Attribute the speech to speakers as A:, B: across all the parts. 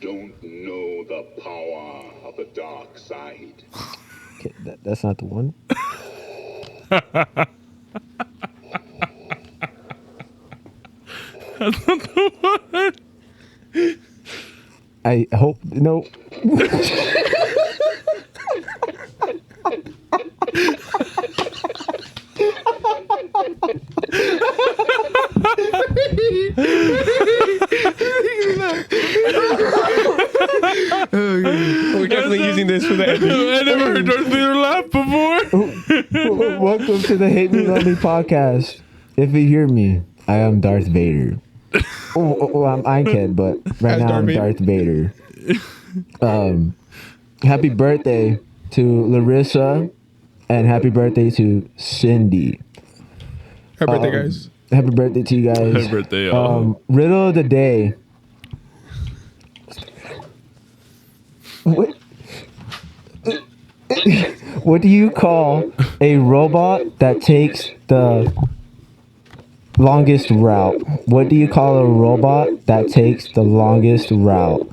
A: don't know the power of the dark side.
B: Okay, that's not the one.
C: That's not the one.
B: I hope no.
D: We're definitely using this for the ending.
C: I never heard Darth Vader laugh before.
B: Welcome to the Hate Me Love Me podcast. If you hear me, I am Darth Vader. I'm Einked, but right
D: As
B: now I'm Darth Vader. Happy birthday to Larissa, and happy birthday to Cindy.
D: Happy birthday, guys.
B: Happy birthday to you guys.
C: Happy birthday, y'all.
B: Riddle of the day. What do you call a robot that takes the longest route? What do you call a robot that takes the longest route?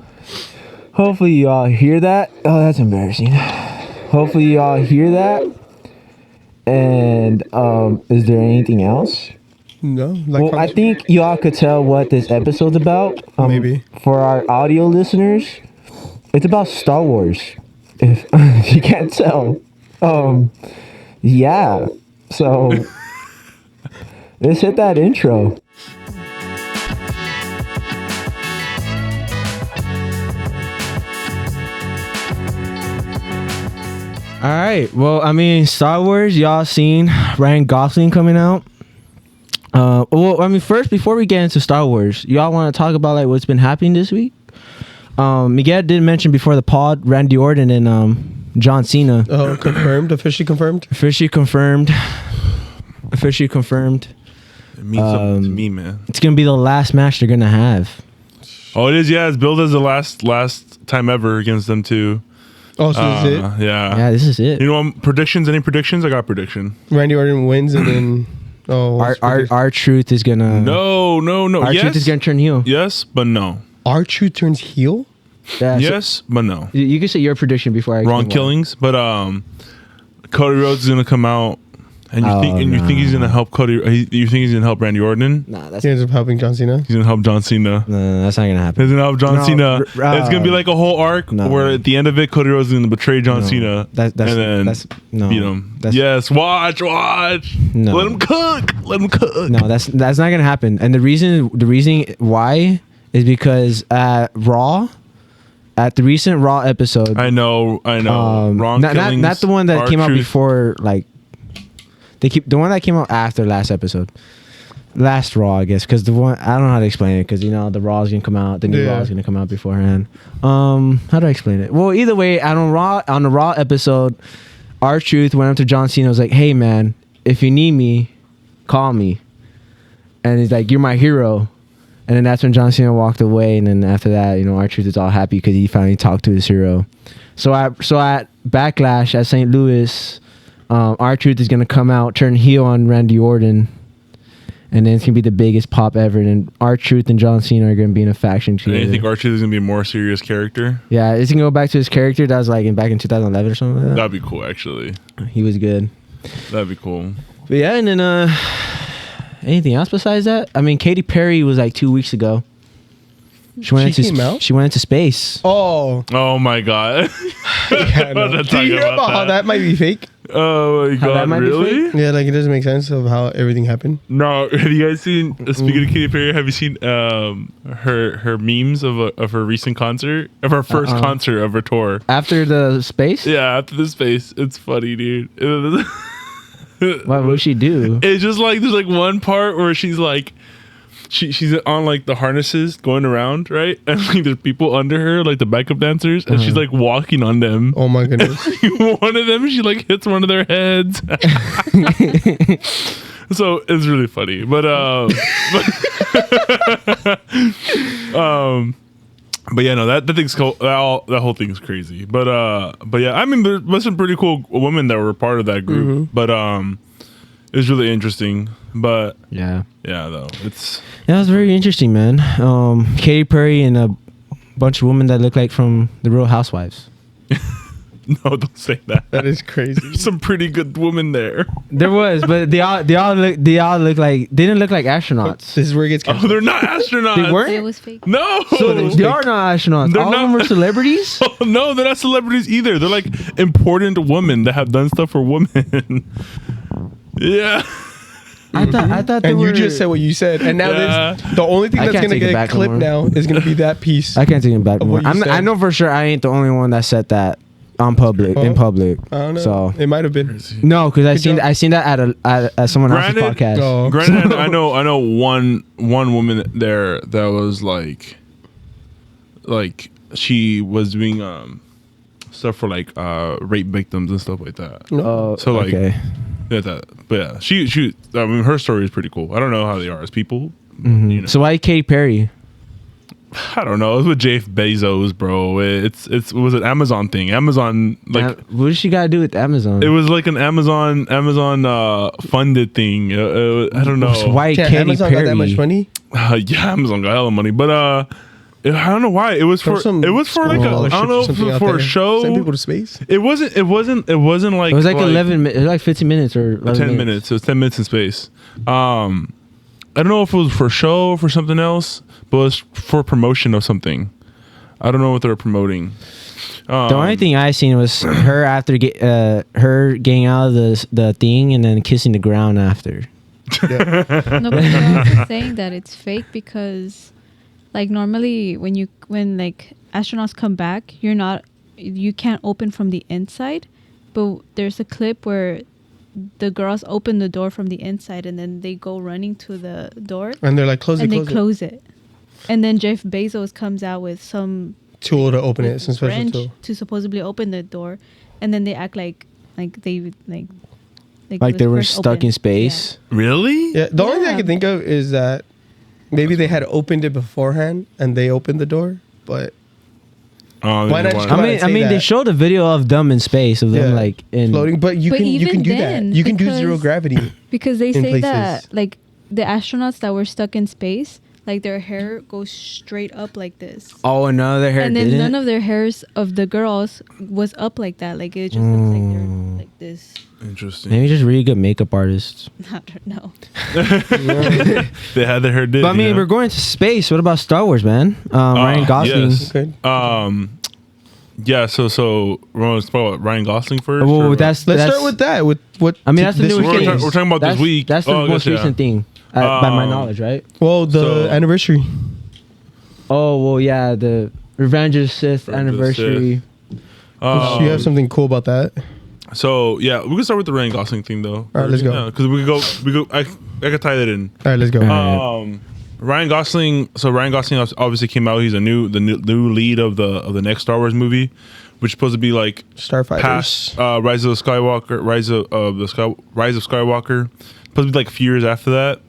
B: Hopefully you all hear that. Oh, that's embarrassing. Hopefully you all hear that. And is there anything else?
D: No.
B: Well, I think you all could tell what this episode's about.
D: Maybe.
B: For our audio listeners, it's about Star Wars. If you can't tell. Yeah. So let's hit that intro. All right. Well, I mean, Star Wars, y'all seen Ryan Gosling coming out. Well, I mean, first, before we get into Star Wars, y'all want to talk about like what's been happening this week? Miguel did mention before the pod, Randy Orton and John Cena.
D: Oh, confirmed? Officially confirmed?
B: Officially confirmed. Officially confirmed.
C: It means something to me, man.
B: It's gonna be the last match they're gonna have.
C: Oh, it is. Yeah, it's billed as the last time ever against them too.
D: Oh, so this is it?
C: Yeah.
B: Yeah, this is it.
C: You know, predictions? Any predictions? I got a prediction.
D: Randy Orton wins and then... Oh,
B: Our truth is gonna...
C: No.
B: Our
C: Yes,
B: truth is gonna turn heel.
C: yes, but no.
D: R-Truth turns heel?
B: Yeah, so
C: Yes, but no.
B: you can say your prediction before I...
C: Wrong
B: explain why.
C: killings, but Cody Rhodes is gonna come out, and you think he's gonna help Cody? You think he's gonna help Randy Orton?
B: Nah, that's
D: He ends up helping John Cena?
C: He's gonna help John Cena.
B: no, that's not gonna happen.
C: He's gonna help John
B: No,
C: Cena. It's gonna be like a whole arc
B: no.
C: where at the end of it, Cody Rhodes is gonna betray John
B: No.
C: Cena,
B: That's
C: and then
B: no.
C: beat him.
B: That's,
C: Yes, watch.
B: No.
C: Let him cook.
B: No, that's not gonna happen. And the reason why is because at the recent Raw episode,
C: I know. Wrong killings.
B: not the one that came out
C: R-Truth.
B: before. Like the one that came out after last episode, last Raw, I guess. Because the one I don't know how to explain it. Because the Raw is gonna come out, the new Raw is gonna come out beforehand. How do I explain it? Well, either way, on the Raw episode, R-Truth went up to John Cena. Was like, "Hey man, if you need me, call me." And he's like, "You're my hero." And then that's when John Cena walked away. And then after that, R-Truth is all happy because he finally talked to his hero. So at Backlash at St. Louis, R-Truth is gonna come out, turn heel on Randy Orton, and then it's gonna be the biggest pop ever. And then R-Truth and John Cena are gonna be in a faction
C: And
B: together.
C: you think R-Truth is gonna be a more serious character?
B: Yeah, it's gonna go back to his character that was like back in 2011 or something like that.
C: That'd be cool, actually.
B: He was good.
C: That'd be cool.
B: But yeah, and then anything else besides that? I mean, Katy Perry was like 2 weeks ago. She went
D: came out?
B: She went into space.
D: Oh.
C: Oh my god.
D: Yeah, I know.
C: Let's
D: Do you
C: talk
D: hear
C: about
D: about how that might be fake?
C: Oh my
B: How that
C: god,
B: might be
C: really?
D: Yeah, like it doesn't make sense of how everything happened.
C: No, have you guys seen? Speaking of Katy Perry, have you seen her memes of her recent concert, of her first concert of her tour?
B: After the space?
C: Yeah, after the space, it's funny, dude.
B: What would she do?
C: It's just like there's like one part where she's like, she's on like the harnesses going around, right? And like there's people under her, like the backup dancers, and she's like walking on them.
D: Oh my goodness.
C: One of them, she like hits one of their heads. So it's really funny, but yeah, no, that thing's cool. That whole thing's crazy. But yeah, I mean, there's some pretty cool women that were part of that group. But it was really interesting. But
B: Yeah.
C: yeah, though it's
B: That was very interesting, man. Katy Perry in a bunch of women that look like from the Real Housewives.
C: No, don't say that.
D: That is crazy.
C: There's some pretty good women there.
B: There was, but they all look like they didn't look like astronauts.
D: This is where it gets
C: Oh,
D: canceled.
C: they're not astronauts.
B: They weren't?
E: It was fake.
C: No.
B: So they are not astronauts.
C: They're
B: All of
C: not-
B: them were celebrities.
C: Oh, no, they're not celebrities either. They're like important women that have done stuff for women. Yeah.
B: I thought they
D: And
B: were.
D: you just said what you said, and now
C: Yeah.
D: the only thing
B: I
D: that's
B: can't
D: gonna
B: take it
D: get
B: back no
D: clipped
B: more.
D: now is gonna be that piece.
B: I can't take it back.
D: Of what
B: More.
D: you
B: I
D: said.
B: know for sure I ain't the only one that said that on public in
D: Well,
B: public.
D: I don't know.
B: So
D: It might have been.
B: no, because
D: job.
B: I seen that at someone else's
C: Granted-
B: podcast.
D: Oh.
C: Granted, I know one woman there that was like she was doing stuff for like rape victims and stuff like that.
B: Oh,
C: So, like,
B: okay.
C: Yeah, that. But yeah, she. I mean, her story is pretty cool. I don't know how they are as people.
B: Mhm.
C: You know.
B: So why Katy Perry?
C: I don't know. It was with Jeff Bezos, bro. It was an Amazon thing. Amazon
B: What does she got to do with Amazon?
C: it was like an Amazon funded thing. I don't know.
B: Why
D: Can't
B: Katy
D: Amazon
B: Perry?
D: got that much money?
C: Yeah, Amazon got hella money, but I don't know why. It was for
D: There's some
C: like
D: scholarships
C: I don't know
D: or something out
C: for a
D: there.
C: show.
D: Send people to space.
C: It wasn't like
B: It was like 11. It was like 15 minutes or 11
C: 10 minutes. It was 10 minutes in space. I don't know if it was for show or for something else, but it was for promotion of something. I don't know what they were promoting.
B: The only thing I seen was her after her getting out of the thing and then kissing the ground after.
E: No, but they're also saying that it's fake because, like, normally when like astronauts come back, you can't open from the inside, but there's a clip where the girls open the door from the inside and then they go running to the door
D: And they're like, close it,
E: and they
D: close it.
E: close it. And then Jeff Bezos comes out with some
D: Tool to open it, some special
E: wrench
D: tool.
E: to supposedly open the door, and then they act like they
B: Like
E: it
B: they
E: was
B: were
E: first
B: stuck in
E: opened.
B: space.
C: Really?
D: Yeah, the only thing I
E: Yeah.
D: can think of is that maybe they had opened it beforehand and they opened the door, but Why not just come out and say
B: I mean, they
D: that?
B: showed a video of them in space of them like in.
D: floating. But you
E: But
D: can
E: even
D: do
E: then,
D: that. You can do
E: because-
D: zero gravity.
E: Because they
D: in
E: say
D: places.
E: that like the astronauts that were stuck in space, like their hair goes straight up like this.
B: Oh, and none of their hair
E: And then
B: didn't.
E: none of their hairs of the girls was up like that. Like it just looks like they're like this.
C: Interesting.
B: Maybe just really good makeup artists.
E: I don't know.
C: They had their hair did.
B: But I mean,
C: yeah.
B: we're going to space. What about Star Wars, man? Ryan Gosling.
C: yes.
D: Okay.
C: Yeah. So we're going to talk about Ryan Gosling first.
B: Well,
C: or-
D: Let's start with that. With what?
B: I mean, that's the
D: this
B: newest
C: we're
B: thing.
C: talking- we're talking about this
B: That's-
C: week.
B: That's the
C: Oh, I
B: most
C: guess, yeah.
B: recent thing, by my knowledge, right?
D: Well, the
C: So-
D: anniversary.
B: Oh well, yeah, the Revenge of the Sith
C: Revenge of the
B: anniversary.
D: You have something cool about that?
C: So yeah, we can start with the Ryan Gosling thing though.
D: All right, let's go.
C: Because we go. I could tie that in.
D: All right, let's go.
C: Ryan Gosling. So Ryan Gosling obviously came out. He's the new lead of the next Star Wars movie, which is supposed to be like
D: Starfighters.
C: past Rise of Skywalker. Rise of Skywalker. Supposed to be like a few years after that.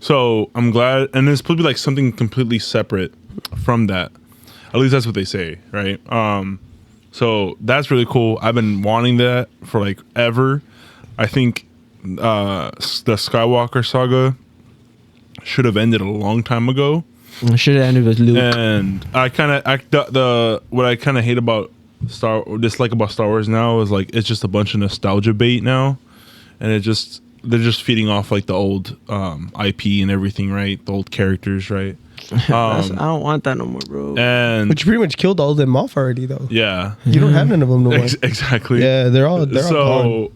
C: So I'm glad, and it's supposed to be like something completely separate from that. At least that's what they say, right? So that's really cool. I've been wanting that for like ever. I think the Skywalker saga should have ended a long time ago.
B: Should have ended with Luke.
C: And I kind of what I kind of hate about dislike about Star Wars now is like it's just a bunch of nostalgia bait now, and they're just feeding off like the old IP and everything, right? The old characters, right?
B: I don't want that no more, bro.
C: And
D: Which pretty much killed all of them off already, though.
C: yeah,
D: You don't have none of them no more.
C: exactly.
D: Yeah, they're all gone.
C: So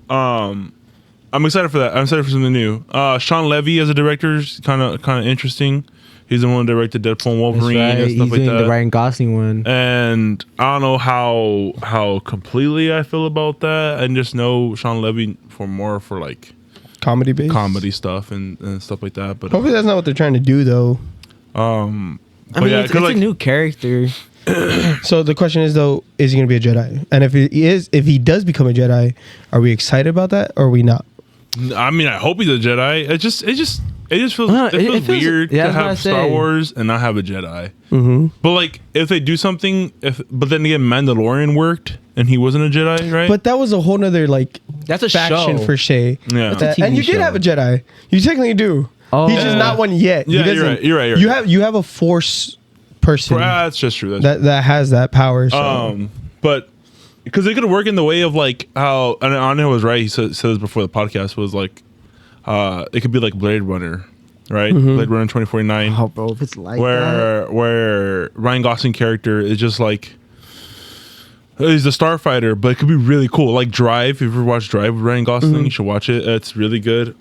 C: I'm excited for that. I'm excited for something new. Sean Levy as a director is kind of interesting. He's the one who directed Deadpool and Wolverine
B: That's right.
C: and
B: He's
C: stuff like
B: doing
C: that.
B: the Ryan Gosling one.
C: And I don't know how completely I feel about that. I just know Sean Levy for like
D: Comedy based.
C: comedy stuff and stuff like that. But
D: Hopefully that's not what they're trying to do, though.
B: I mean,
C: yeah,
B: it's
C: 'cause,
B: a
C: like-
B: new character.
D: So the question is, though, is he going to be a Jedi? And if he does become a Jedi, are we excited about that or are we not?
C: I mean, I hope he's a Jedi. It just feels
B: No,
C: it feels weird
B: yeah,
C: to
B: that's what I
C: have Star
B: say.
C: Wars and not have a Jedi.
D: Mm-hmm.
C: But like, if they do something, but then again, Mandalorian worked and he wasn't a Jedi, right?
D: But that was a whole nother like
B: That's a
D: faction
B: show.
D: for Shay.
C: Yeah.
B: That's a TV
D: And you did
B: show.
D: have a Jedi. You technically do.
B: Oh.
D: He's just
C: Yeah.
D: not one yet. He
C: Yeah, you're
D: doesn't-
C: right, you're right, you're
D: You
C: right.
D: have a Force person
C: That's just true. That's
D: that has that power. So.
C: but because it could work in the way of like how, and I know was right. He said this before the podcast was like, it could be like Blade Runner, right? Blade Runner 2049.
B: Oh, bro, if it's like that.
C: Where Ryan Gosling character is just like, he's the starfighter, but it could be really cool. Like Drive, if you ever watched Drive with Ryan Gosling, you should watch it. It's really good.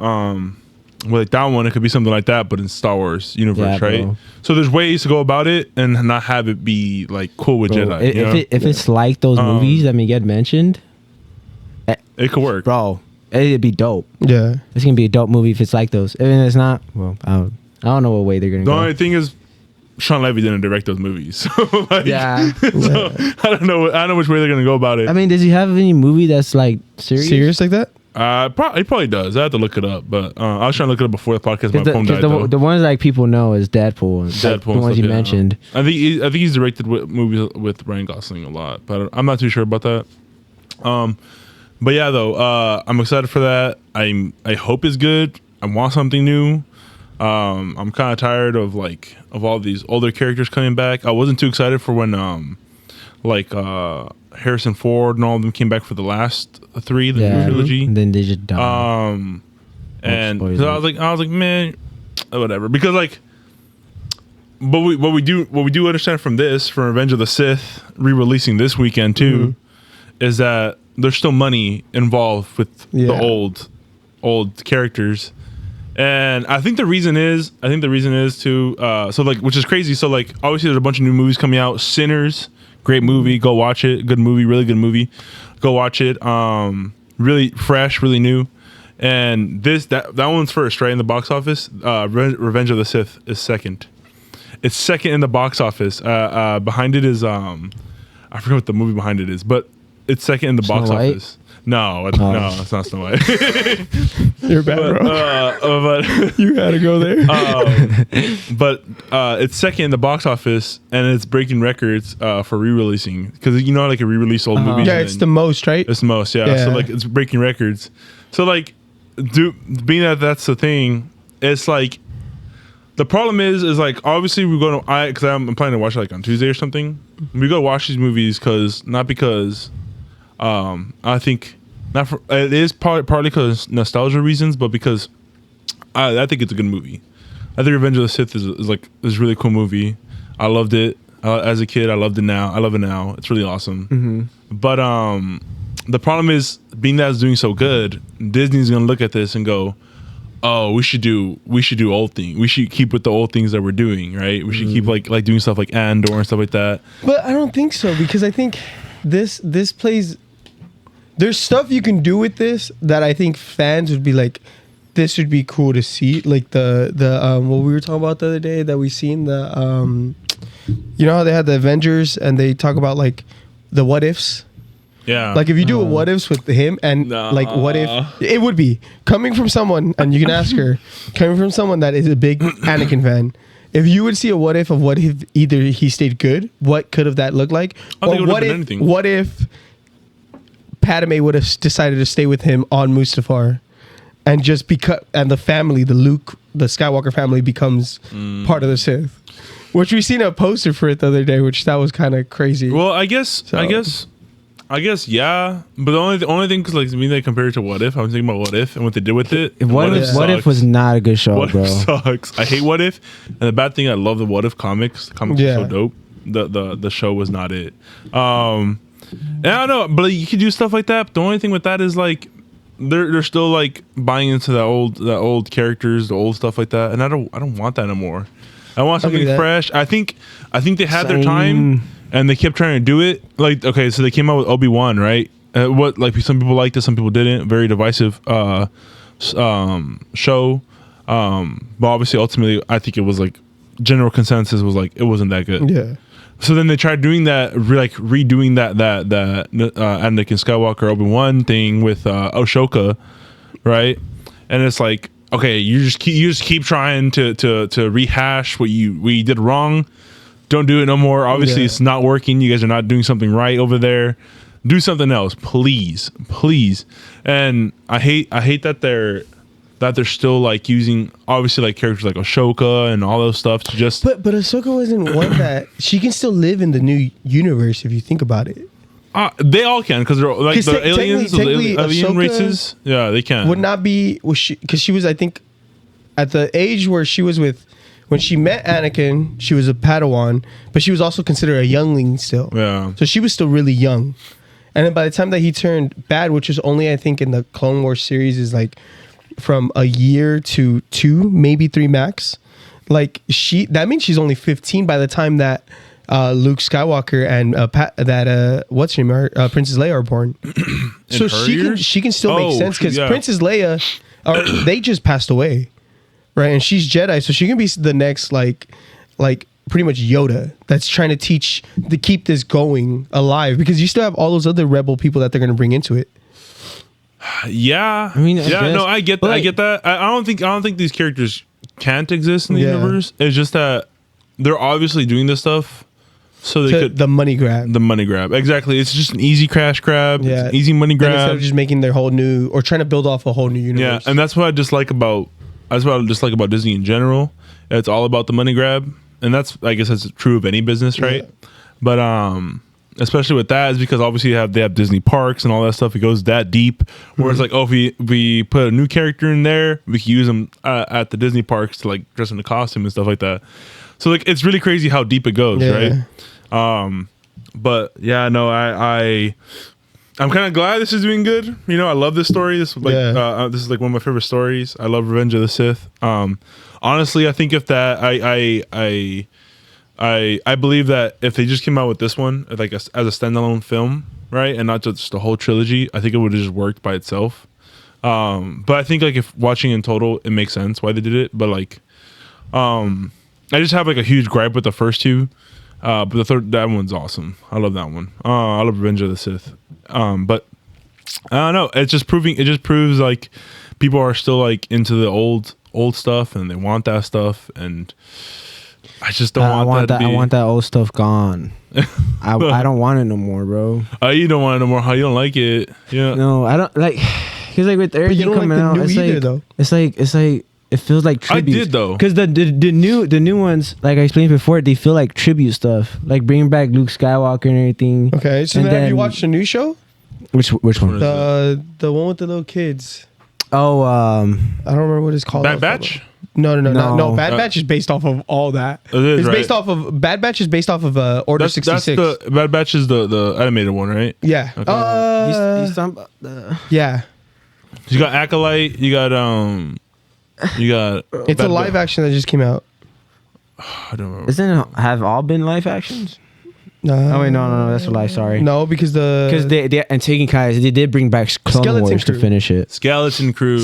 C: With that one, it could be something like that, but in Star Wars universe,
B: Yeah,
C: right?
B: bro.
C: So there's ways to go about it and not have it be like cool with
B: Bro,
C: Jedi.
B: if it's like those movies that get mentioned,
C: it could work.
B: bro, it'd be dope.
D: Yeah.
B: It's gonna be a dope movie if it's like those. And it's not, well, I don't know what way they're gonna
C: The
B: go.
C: only thing is, Sean Levy didn't direct those movies, so like,
B: Yeah.
C: so I don't know which way they're gonna go about it.
B: I mean, does he have any movie that's like serious?
D: Serious like that?
C: He probably does. I have to look it up, but I was trying to look it up before the podcast. My phone died.
B: The ones like people know is Deadpool. And
C: Deadpool,
B: the
C: and
B: ones
C: stuff,
B: you
C: yeah.
B: mentioned.
C: I think he's directed movies with Ryan Gosling a lot, but I'm not too sure about that. But yeah, though, I'm excited for that. I hope it's good. I want something new. I'm kind of tired of all these older characters coming back. I wasn't too excited for when Harrison Ford and all of them came back for the last three, the new trilogy.
B: And then they just died.
C: And
B: spoilers.
C: so I was like, man, whatever. Because but what we do understand from Revenge of the Sith re-releasing this weekend too, is that there's still money involved with the old characters. And I think the reason is too, which is crazy. So obviously there's a bunch of new movies coming out. Sinners, great movie. Go watch it. Good movie. Really good movie. Go watch it. Really fresh, really new. And that one's first, right? In the box office. Revenge of the Sith is second. It's second in the box office. Behind it is, I forget what the movie behind it is, but it's second in the box
B: Snow White?
C: office. No, it's not Snow White.
D: You're bad, bro.
C: But
D: You gotta go there.
C: but it's second in the box office, and it's breaking records for re-releasing, because like a re-release old movies.
D: Yeah, it's the most, right?
C: It's the most, yeah.
D: Yeah.
C: So it's breaking records. So being that that's the thing, it's the problem is obviously we're going to because I'm planning to watch it on Tuesday or something. We go watch these movies not because I think not for it is partly because nostalgia reasons, but because I think it's a good movie. I think Revenge of the Sith is a really cool movie. I loved it as a kid. I loved it now. I love it now. It's really awesome. But the problem is, being that it's doing so good, Disney's gonna look at this and go, "Oh, we should do old things. We should keep with the old things that we're doing, right? We should keep like doing stuff like Andor and stuff like that."
D: But I don't think so, because I think this plays. There's stuff you can do with this that I think fans would be like, this would be cool to see. Like the what we were talking about the other day that we seen you know how they had the Avengers and they talk about like the what ifs.
C: Yeah.
D: Like if you do a what ifs with him and like what if it would be coming from someone, and you can ask her, coming from someone that is a big Anakin fan. If you would see a what if of what if either he stayed good, what could have that looked like?
C: I think it
D: Or
C: would've
D: what
C: been
D: if
C: anything.
D: what if Padme would have decided to stay with him on Mustafar, and just and the family, the Skywalker family becomes part of the Sith, which we seen a poster for it the other day, which that was kind of crazy.
C: Well, I guess, yeah. But the only thing, because me, they compare it to What If. I was thinking about What If and what they did with it. And
B: What if was not a good show,
C: What
B: bro?
C: If sucks. I hate What If, and the bad thing, I love the What If comics. The comics are so dope. The show was not it. And I don't know, but you could do stuff like that. But the only thing with that is they're still buying into the old characters, the old stuff like that, and I don't want that anymore. I want something fresh. I think they had their time, and they kept trying to do it. Okay, so they came out with Obi-Wan, right? Some people liked it, some people didn't. Very divisive show. But obviously, ultimately, I think it was general consensus was it wasn't that good.
D: Yeah.
C: So then they tried doing that, redoing that Anakin Skywalker Obi-Wan thing with Ashoka, right? And it's okay, you just keep trying to rehash what you did wrong. Don't do it no more. Obviously, it's not working. You guys are not doing something right over there. Do something else, please. And I hate that that they're still like using obviously like characters like Ashoka and all those stuff to just.
D: But Ahsoka wasn't one that she can still live in the new universe if you think about it.
C: They all can because they're like
D: 'Cause
C: the aliens,
D: technically,
C: the alien
D: Ahsoka
C: races. Yeah, they can.
D: Would not be was she because she was I think at the age where she was with when she met Anakin, she was a Padawan, but she was also considered a youngling still.
C: Yeah.
D: So she was still really young. And then by the time that he turned bad, which was only I think in the Clone Wars series is like from a year to 2, maybe 3 max. Like that means she's only 15 by the time that Luke Skywalker and what's her name, Princess Leia are born. So she can still make sense because Princess Leia, they just passed away, right? And she's Jedi, so she can be the next like pretty much Yoda that's trying to keep this going alive because you still have all those other rebel people that they're going to bring into it.
C: Yeah,
B: I mean,
C: I get that. I get that. I don't think these characters can't exist in the universe. It's just that they're obviously doing this stuff so they could
D: the money grab.
C: The money grab, exactly. It's just an easy cash grab. Yeah, it's an easy money grab.
D: Instead of just making their whole new or trying to build off a whole new universe.
C: Yeah, and that's what I dislike about. That's what I dislike about Disney in general. It's all about the money grab, and I guess that's true of any business, right? Yeah. But especially with that is because obviously they have Disney parks and all that stuff. It goes that deep. Where it's like, oh, if we put a new character in there, we can use them at the Disney parks to like dress in the costume and stuff like that. So like it's really crazy how deep it goes, right? But yeah, no, I'm kind of glad this is doing good. You know, I love this story. This is like one of my favorite stories. I love Revenge of the Sith. Honestly, I think if that I believe that if they just came out with this one like as a standalone film, right, and not just a whole trilogy, I think it would have just worked by itself. But I think like if watching in total, it makes sense why they did it. But like, I just have like a huge gripe with the first two. But that one's awesome. I love that one. I love Revenge of the Sith. But I don't know. It just proves like people are still like into the old stuff and they want that stuff, and I just don't want that.
B: I want that old stuff gone. I don't want it no more, bro.
C: You don't want it no more? How you don't like it? Yeah.
B: No, I don't like. Cause like with everything coming out, it's like it feels like tribute.
C: I did though,
B: because the new ones, like I explained before, they feel like tribute stuff, like bringing back Luke Skywalker and everything.
D: Okay, so then have you watched the new show?
B: Which one?
D: The one with the little kids.
B: Oh,
D: I don't remember what it's called.
C: Bad Batch?
D: No. Bad Batch is based off of all that. It's based off of Bad Batch is based off of Order 66.
C: That's the Bad Batch is the animated one, right?
D: Yeah.
B: Okay. He's talking about
D: yeah.
C: You got Acolyte. You got
D: It's a live action that just came out.
C: I don't remember.
B: Isn't it have all been live actions?
D: No.
B: Oh wait, no, that's a lie. Sorry.
D: No, because
B: they and Taking Kai, they did bring back Clone Wars to finish it.
C: Skeleton Crew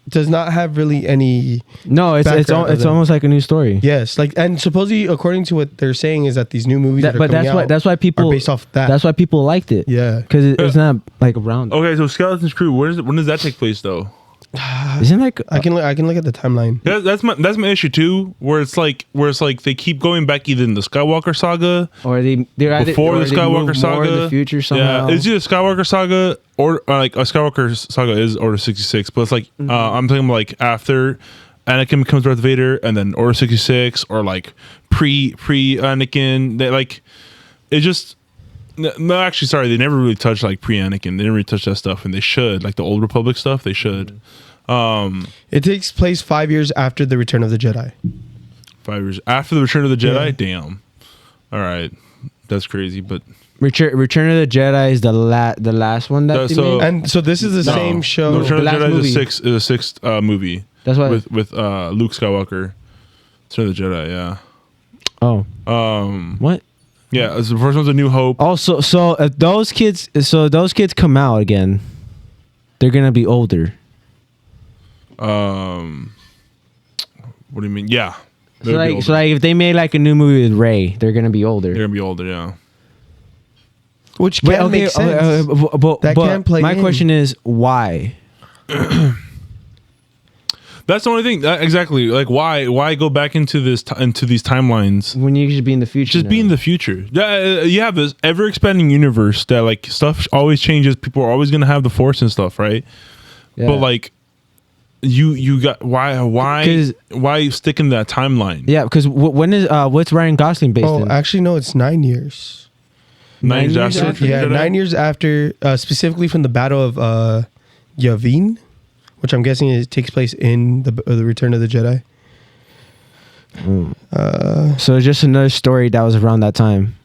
D: does not have really any.
B: No, it's almost like a new story.
D: Yes, like, and supposedly according to what they're saying is that these new movies
B: that's why people
D: are based off that.
B: That's why people liked it.
D: Yeah,
B: because it's not like around.
C: Okay, so Skeleton Crew, when does that take place though?
B: Isn't like
D: I can look at the timeline.
C: That's my issue too, where it's like they keep going back either in the Skywalker saga
B: or they're
C: before the Skywalker saga,
B: in the future somehow.
C: Yeah, it's either Skywalker saga or like a Skywalker saga is Order 66, but it's like I'm talking about like after Anakin becomes Darth Vader and then Order 66 or like pre Anakin. They like it just. No, actually, sorry. They never really touched like pre-Anakin. They never really touched that stuff, and they should. Like the Old Republic stuff, they should.
D: It takes place 5 years after the Return of the Jedi.
C: 5 years after the Return of the Jedi?
D: Yeah.
C: Damn. All right, that's crazy. But
B: Return of the Jedi is the last one that they made?
D: And so this is the same show.
C: No, Return of the Jedi
B: movie.
C: is the sixth movie.
B: That's why
C: with Luke Skywalker. Return of the Jedi. Yeah.
B: Oh. What?
C: Yeah, the first one's A New Hope.
B: Also, so if those kids come out again, they're gonna be older.
C: What do you mean? Yeah.
B: So like if they made like a new movie with Rey, they're gonna be older.
C: They're gonna be older, yeah.
D: Which can make sense.
B: But
D: can play.
B: My question is why?
C: That's the only thing. Exactly. Like, why go back into these timelines
B: when you should be in the future?
C: Just be in the future. You have this ever expanding universe that like stuff always changes. People are always gonna have the Force and stuff, right?
B: Yeah.
C: But like, you got why stick in that timeline?
B: Yeah, because when is what's Ryan Gosling based
D: Oh,
B: in?
D: actually, no, it's 9 years.
C: 9 years
B: 9 years
C: after.
B: after?
D: Yeah,
C: Jedi?
D: 9 years after, specifically from the Battle of Yavin, which I'm guessing it takes place in the Return of the Jedi.
B: So it's just another story that was around that time.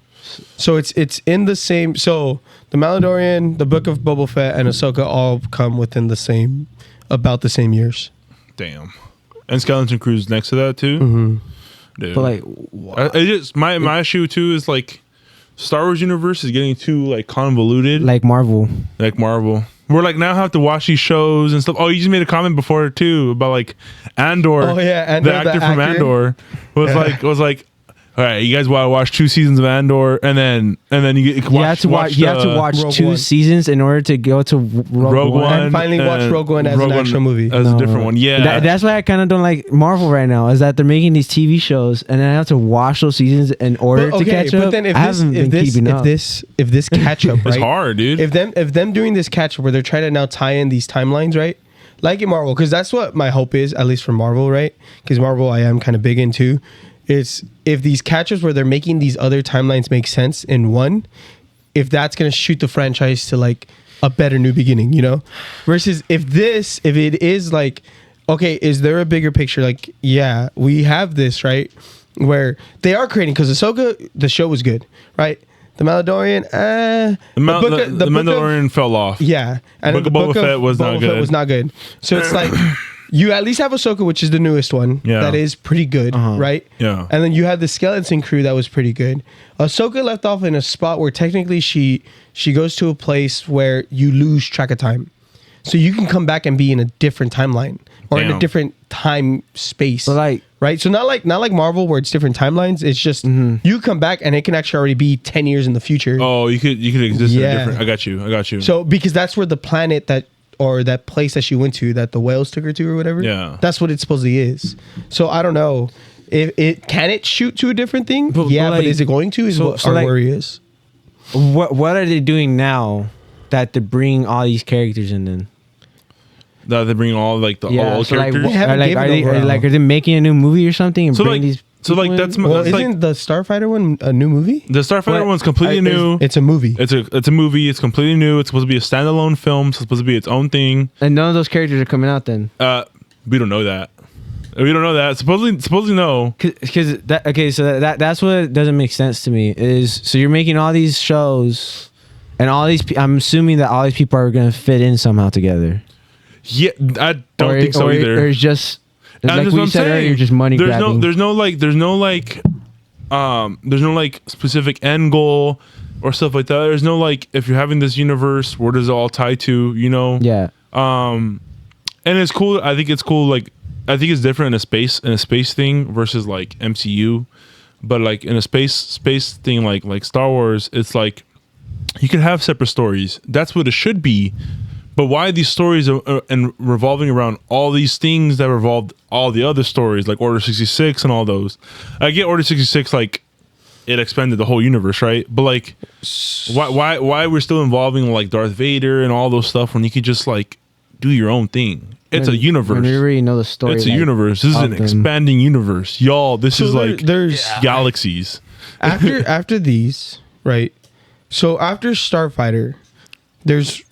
D: So it's in the same. So the Mandalorian, the Book of Boba Fett, and Ahsoka all come within about the same years.
C: Damn. And Skeleton Crew's next to that too.
D: Mm-hmm.
C: Dude.
B: But like,
C: it just my issue too is like Star Wars universe is getting too like convoluted,
B: like Marvel.
C: like Marvel. We're like now have to watch these shows and stuff. Oh, you just made a comment before too about like Andor.
D: Oh, yeah, Andor,
C: the actor
D: the
C: from
D: actor.
C: Andor was like, all right, you guys want to watch 2 seasons of Andor, and then you
B: You have to watch
D: Rogue
B: 2
D: One.
B: seasons in order to go to Rogue One.
D: And finally watch Rogue One as an actual movie.
C: as a
B: No.
C: different one. Yeah,
B: That's why I kind of don't like Marvel right now. Is that they're making these TV shows, and then I have to watch those seasons in order to catch up.
D: But then
B: I haven't been keeping up.
D: if this catch up, right?
C: it's hard, dude.
D: If them doing this catch up where they're trying to now tie in these timelines, right? Like in Marvel, because that's what my hope is, at least for Marvel, right? Because Marvel I am kind of big into. It's if these catch-ups where they're making these other timelines make sense in one, if that's gonna shoot the franchise to like a better new beginning, you know? Versus if it is like, okay, is there a bigger picture? Like, yeah, we have this, right? Where they are creating, because Ahsoka, the show was good, right? The Mandalorian,
C: the Mandalorian fell off.
D: yeah, and
C: Book of Boba Fett was not good.
D: Was not good. So it's like you at least have Ahsoka, which is the newest one.
C: Yeah.
D: That is pretty good, right?
C: Yeah.
D: And then you had the Skeleton Crew that was pretty good. Ahsoka left off in a spot where technically she goes to a place where you lose track of time, so you can come back and be in a different timeline or in a
C: Damn.
D: different time space.
B: But like,
D: Right, so not like Marvel where it's different timelines. It's just you come back and it can actually already be 10 years in the future.
C: Oh, you could exist in
D: Yeah.
C: a different. I got you.
D: So because that's where the planet that place that she went to, that the whales took her to or whatever.
C: Yeah.
D: That's what it supposedly is. So I don't know if it can shoot to a different thing.
B: But
D: But
B: like-
D: is it going to? Is
B: so-
D: what
B: so
D: our
B: like-
D: worry is.
B: what are they doing now that they're bringing all these characters in? Then
C: that they bring all like the all
B: so like,
C: characters.
D: They haven't
B: are
D: given over
B: are they making a new movie or something? And
C: So,
B: bring
C: like-
B: these
C: so, like,
B: people
C: that's
B: in?
C: my-
D: Well,
C: it's like-
D: isn't the Starfighter one a new movie?
C: The Starfighter
B: What?
C: one's completely new.
D: It's a movie.
C: It's a movie. It's completely new. It's supposed to be a standalone film. It's supposed to be its own thing.
B: And none of those characters are coming out then.
C: We don't know that. We don't know that. Supposedly no.
B: Because so that's what doesn't make sense to me is so you're making all these shows and all these I'm assuming that all these people are going to fit in somehow together.
C: Yeah, I don't think so either.
B: Or it's just
C: And
B: like
C: that's
B: we
C: what I'm
B: said
C: saying.
B: earlier, just money grabbing.
C: There's no specific end goal or stuff like that. There's no like if you're having this universe, where does it all tie to? You know?
B: Yeah.
C: And it's cool. I think it's cool. Like I think it's different in a space thing versus like MCU, but like in a space thing like Star Wars, it's like you can have separate stories. That's what it should be. But why these stories are and revolving around all these things that revolved all the other stories like Order 66 and all those? I get Order 66 like it expanded the whole universe, right? But like why we're still involving like Darth Vader and all those stuff when you could just like do your own thing? It's a universe.
B: When we already know the story.
C: It's a
B: like,
C: universe. This is
B: of
C: an
B: them.
C: expanding universe, y'all. This
D: So
C: is like
D: there's
C: galaxies.
D: after these, right? So after Starfighter, there's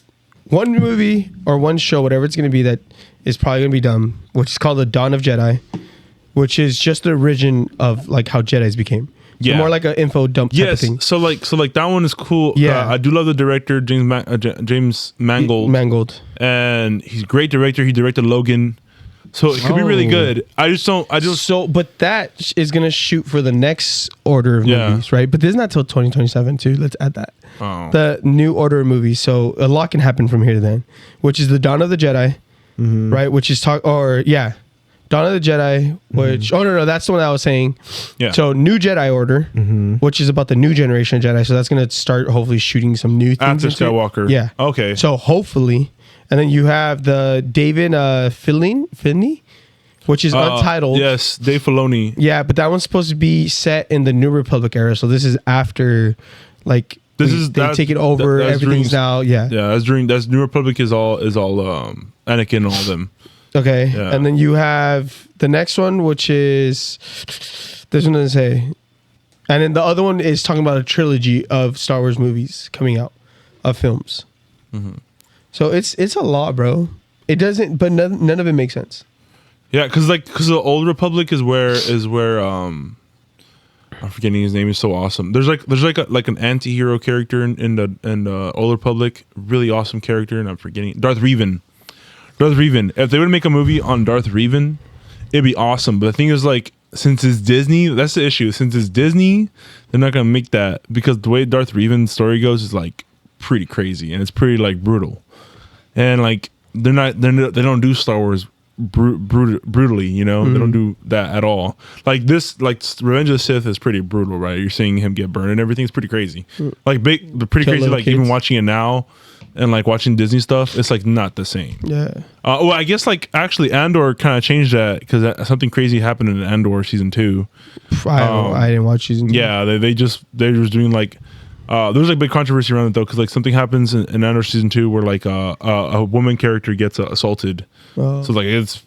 D: one movie or one show, whatever it's going to be, that is probably going to be done, which is called The Dawn of Jedi, which is just the origin of like how Jedis became. So
C: Yeah.
D: more like an info dump type of
C: Yes.
D: thing.
C: So like that one is cool.
D: Yeah.
C: I do love the director James Mangold.
D: Mangold.
C: And he's a great director. He directed Logan, so it could be really
B: Oh.
C: good. I just
D: So, but that is going to shoot for the next order of
C: Yeah.
D: movies, right? But this is not till 2027 too. Let's add that.
C: Oh.
D: The new order of movies. So a lot can happen from here to then, which is the Dawn of the Jedi, right? Which is Dawn of the Jedi. Which no, that's the one that I was saying.
C: Yeah.
D: So New Jedi Order, which is about the new generation of Jedi. So that's going to start hopefully shooting some new things
C: After
D: into it.
C: Skywalker.
D: Yeah.
C: Okay.
D: So hopefully, and then you have the David Filoni, which is untitled.
C: Yes, Dave Filoni.
D: Yeah, but that one's supposed to be set in the New Republic era. So this is after, like, They take it over. Everything's now. Yeah.
C: Yeah, that's New Republic is all Anakin and all them.
D: Okay.
C: Yeah.
D: And then you have the next one, which is this one doesn't say. And then the other one is talking about a trilogy of Star Wars movies coming out, of films.
C: Mm-hmm.
D: So it's a lot, bro. It doesn't, but none of it makes sense.
C: Yeah, because the Old Republic is where I'm forgetting his name. Is so awesome. There's like an anti-hero character in the Old Republic, really awesome character, and I'm forgetting Darth Revan. If they would make a movie on Darth Revan, it'd be awesome. But the thing is, like, since it's Disney, that's the issue. Since it's Disney, they're not gonna make that because the way Darth Revan's story goes is like pretty crazy and it's pretty like brutal, and like they don't do Star Wars brutally, you know. They don't do that at all. Like this, like Revenge of the Sith is pretty brutal, right? You're seeing him get burned and everything. It's pretty crazy. Like pretty crazy. Like
D: kids.
C: Even watching it now. And like watching Disney stuff, it's like not the same.
D: Yeah.
C: Well, I guess like actually Andor kind of changed that because something crazy happened in Andor season 2.
D: I didn't watch season 2.
C: Yeah, they were doing like there was like big controversy around it though because like something happens in Andor season 2 where like a woman character gets assaulted. So like it's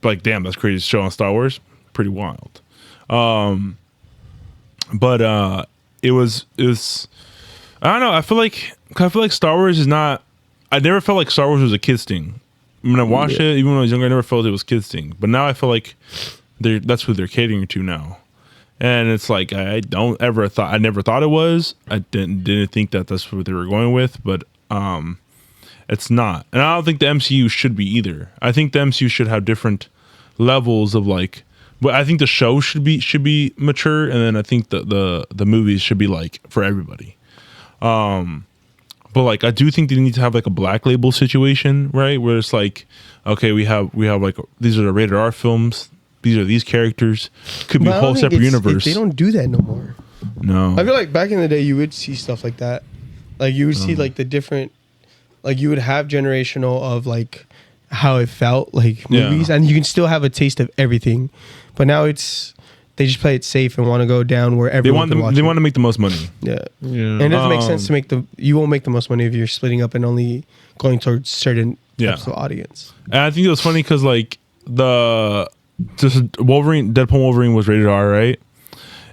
C: like damn, that's crazy show on Star Wars, pretty wild. But it was I don't know. I feel like Star Wars is not. I never felt like Star Wars was a kids thing. When I watched it, even when I was younger, I never felt it was kids thing. But now I feel like that's who they're catering to now, and it's like I never thought it was. I didn't think that that's what they were going with, but it's not. And I don't think the MCU should be either. I think the MCU should have different levels of like. But I think the show should be mature, and then I think the movies should be like for everybody. But like I do think they need to have like a black label situation, right? Where it's like, okay, we have like these are the rated R films. These are these characters. Could be a whole separate universe.
D: They don't do that no more.
C: No,
D: I feel like back in the day you would see stuff like that. Like you would see like the different, like you would have generational of like how it felt like movies, and you can still have a taste of everything. But now they just play it safe and want to go down where everyone can watch
C: they
D: it.
C: want to make the most money.
D: Yeah. And it doesn't make sense to you won't make the most money if you're splitting up and only going towards certain types of audience.
C: And I think it was funny because like Deadpool Wolverine was rated R, right?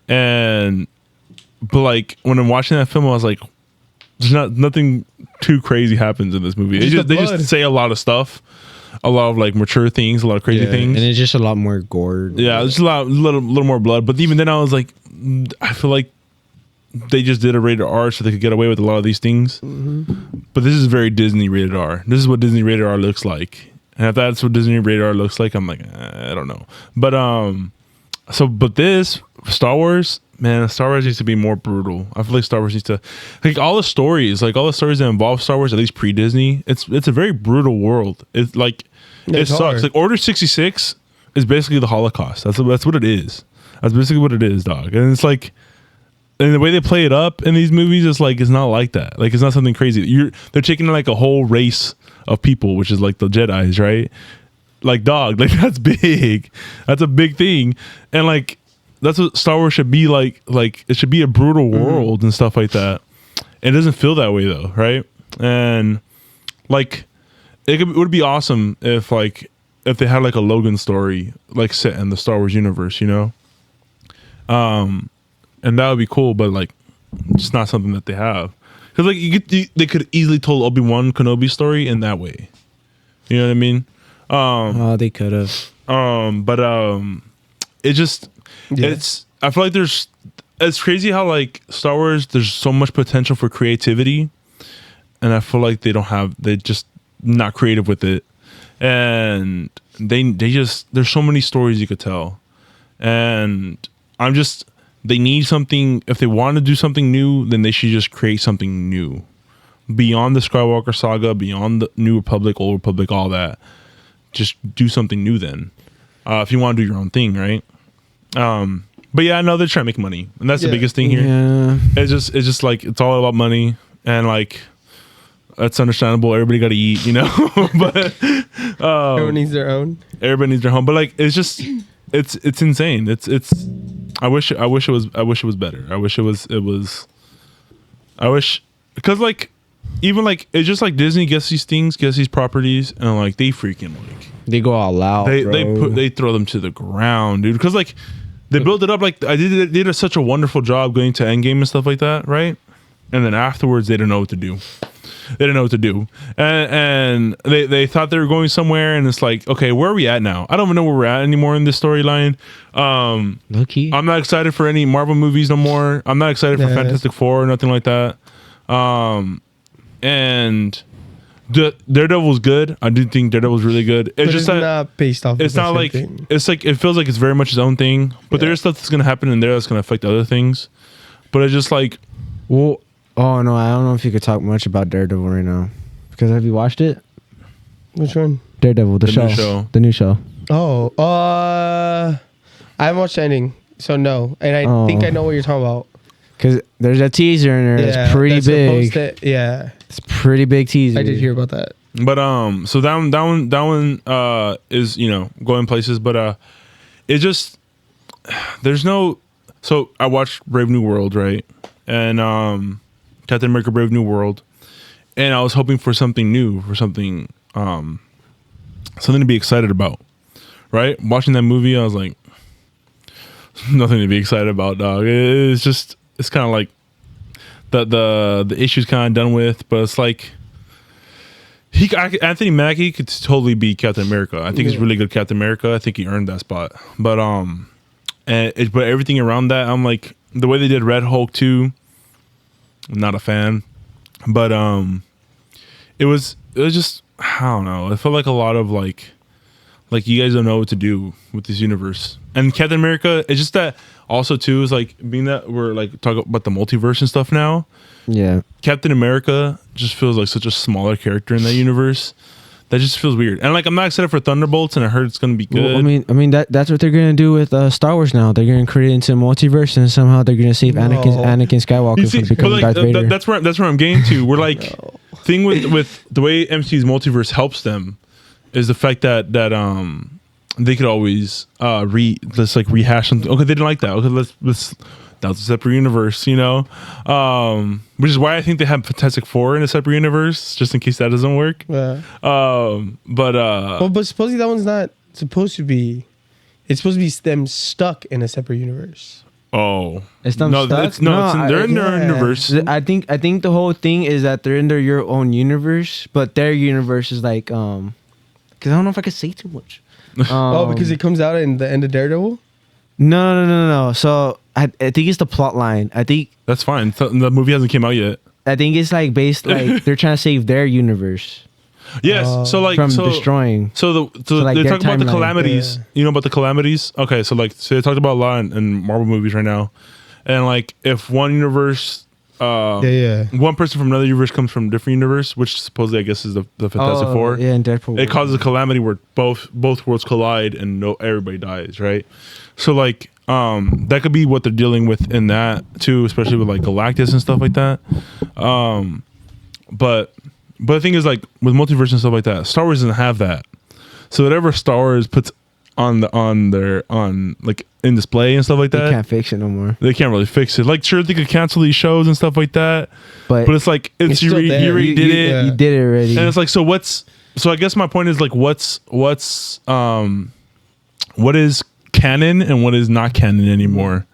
C: But like when I'm watching that film, I was like, there's nothing too crazy happens in this movie. They just say a lot of stuff. A lot of like mature things, a lot of crazy things,
B: and it's just a lot more gore.
C: Yeah, it's a little more blood. But even then, I was like, I feel like they just did a rated R so they could get away with a lot of these things. But this is very Disney rated R. This is what Disney rated R looks like, and if that's what Disney rated R looks like, I'm like, I don't know. But but this Star Wars, man, Star Wars needs to be more brutal. I feel like Star Wars needs to, like all the stories that involve Star Wars, at least pre-Disney, it's a very brutal world. It's like it sucks.
D: Hard.
C: Like Order 66 is basically the Holocaust. That's what it is. That's basically what it is, dog. And it's like, and the way they play it up in these movies, it's like it's not like that. Like it's not something crazy. They're taking like a whole race of people, which is like the Jedis, right? Like dog, like that's big. That's a big thing, and like. That's what Star Wars should be like. Like it should be a brutal world and stuff like that. It doesn't feel that way though, right? And like it would be awesome if they had like a Logan story like set in the Star Wars universe, you know. And that would be cool, but like it's not something that they have because like they could easily told Obi-Wan Kenobi story in that way. You know what I mean?
B: They could have.
C: It just. Yeah. I feel like it's crazy how like Star Wars there's so much potential for creativity, and I feel like they're just not creative with it, and they just there's so many stories you could tell, and they need something. If they want to do something new, then they should just create something new beyond the Skywalker saga, beyond the New Republic, Old Republic, all that. Just do something new then, if you want to do your own thing, right? But yeah, I know they're trying to make money, and that's the biggest thing here.
B: Yeah.
C: It's just like it's all about money, and like that's understandable. Everybody got to eat, you know. But
D: everyone needs their own.
C: Everybody needs their home, but like it's just it's insane. It's I wish it was better. I wish it was I wish, because like, even like it's just like Disney gets these things, gets these properties, and like they freaking like
B: They go all out.
C: they throw them to the ground, dude. Because like they build it up like they did such a wonderful job going to Endgame and stuff like that, right? And then afterwards they didn't know what to do. They didn't know what to do, and they thought they were going somewhere, and it's like, okay, where are we at now? I don't even know where we're at anymore in this storyline.
B: Lucky.
C: I'm not excited for any Marvel movies no more. I'm not excited for Fantastic Four or nothing like that. And Daredevil's good. I do think Daredevil's really good. It's
D: But
C: just
D: it's
C: that
D: not based off.
C: it's
D: of the
C: not
D: same
C: like
D: thing.
C: it's like it feels like it's very much his own thing. But there's stuff that's gonna happen in there that's gonna affect other things. But it's just like,
B: Well, oh no, I don't know if you could talk much about Daredevil right now. Because have you watched it?
D: Which one?
B: Daredevil, the
C: new
B: show.
C: show.
B: The new show.
D: Oh, I haven't watched the ending, so no. And I
B: Oh.
D: think I know what you're talking about.
B: Because there's a teaser in there that's pretty
D: that's
B: big.
D: supposed to- yeah,
B: It's pretty big teaser.
D: I did hear about that.
C: but so that one is, you know, going places. But it just, there's no. So I watched Brave New World, right? And Captain America: Brave New World, and I was hoping for something new, for something something to be excited about, right? Watching that movie, I was like, nothing to be excited about, dog. It's just, it's kind of like the issue's kind of done with, but it's like Anthony Mackie could totally be Captain America. I think he's really good Captain America. I think he earned that spot. But but everything around that, I'm like, the way they did Red Hulk too, I'm not a fan. But it was just, I don't know. It felt like a lot of like you guys don't know what to do with this universe. And Captain America, it's just that also too is like, being that we're like talking about the multiverse and stuff now.
B: Yeah.
C: Captain America just feels like such a smaller character in that universe. That just feels weird. And like, I'm not excited for Thunderbolts, and I heard it's gonna be good.
B: Well, I mean that's what they're gonna do with Star Wars now. They're gonna create it into a multiverse, and somehow they're gonna save Anakin Skywalker
C: You see,
B: from becoming
C: but like,
B: Darth Vader.
C: that's where I'm getting to. We're like, thing with the way MCU's multiverse helps them is the fact that they could always let's like rehash something. Okay, they didn't like that. Okay, let's that was a separate universe, you know, which is why I think they have Fantastic Four in a separate universe, just in case that doesn't work.
D: Yeah.
C: But
D: supposedly that one's not supposed to be. It's supposed to be them stuck in a separate universe.
C: oh,
B: It's them
C: no,
B: stuck?
C: it's they're in their
D: yeah.
C: universe.
B: I think the whole thing is that they're in your own universe, but their universe is like because I don't know if I could say too much.
D: Because it comes out in the end of Daredevil.
B: No. So I think it's the plot line. I think
C: That's fine. The movie hasn't came out yet.
B: it's like based like they're trying to save their universe
C: Yes. So like
B: from
C: so,
B: destroying.
C: So
B: like
C: they
B: their
C: talked about the
B: timeline.
C: calamities.
D: Yeah.
C: You know about the calamities? Okay, so like they talked about a lot in Marvel movies right now. And like if one universe one person from another universe comes from a different universe, which supposedly I guess is the Fantastic Four.
B: Yeah, and Deadpool.
C: It causes a calamity where both worlds collide and everybody dies, right? So like that could be what they're dealing with in that too, especially with like Galactus and stuff like that. But the thing is, like with multiverse and stuff like that, Star Wars doesn't have that. So whatever Star Wars puts on like in display and stuff like
B: They
C: that,
B: can't fix it no more.
C: they can't really fix it. Like sure, they could cancel these shows and stuff like that,
B: But
C: it's like
D: It's
C: you
D: still there.
C: already did it.
D: yeah.
B: you did it already.
C: And it's like, so I guess my point is like, what is canon and what is not canon anymore,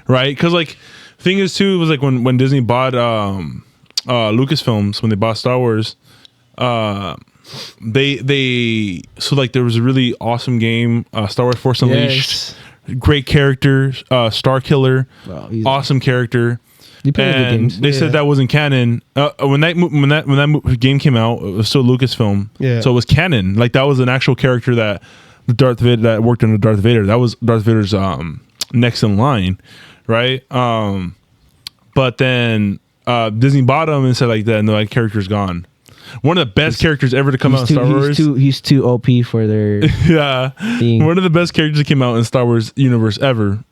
C: right? Because like, thing is too, it was like when Disney bought Lucasfilms, when they bought Star Wars, they so like there was a really awesome game, Star Wars Force Unleashed, great character, Star Killer, awesome character.
B: You play the
C: And
B: games.
C: they said that wasn't canon. When that game came out, it was still Lucasfilm.
D: Yeah.
C: So it was canon. Like that was an actual character that that worked under Darth Vader. That was Darth Vader's next in line, right? But then Disney bought him and said like that, no, that character's gone. One of the best characters ever to come out in Star Wars.
B: He's too OP for their
C: Yeah.
B: thing.
C: One of the best characters that came out in Star Wars universe ever.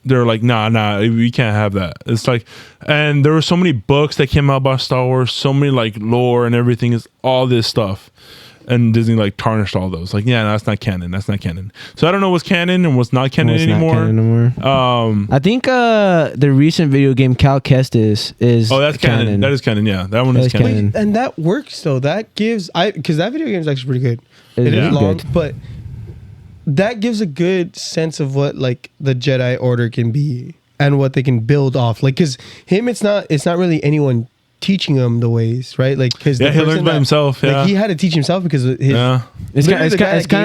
C: They're like, nah, we can't have that. It's like, and there were so many books that came out about Star Wars, so many like lore and everything, is all this stuff. and Disney like tarnished all those. Like, yeah, no, that's not canon. That's not canon. So I don't know what's canon and what's not canon
B: Well, it's not
C: anymore.
B: canon anymore. I think the recent video game Cal Kestis is.
C: Oh, that's canon. That is canon. Yeah, that one
B: That
C: is
B: is
C: canon.
B: canon.
D: And that works though. That gives because that video game is actually pretty good.
B: It
D: It
B: is
D: is long,
B: good.
D: but that gives a good sense of what like the Jedi Order can be and what they can build off. Like, because him, it's not really anyone teaching him the ways, right? Like, because
C: Yeah, he learns by himself. Yeah,
D: like he had to teach himself because of his.
C: yeah.
B: It's kind
D: literally the guy that gave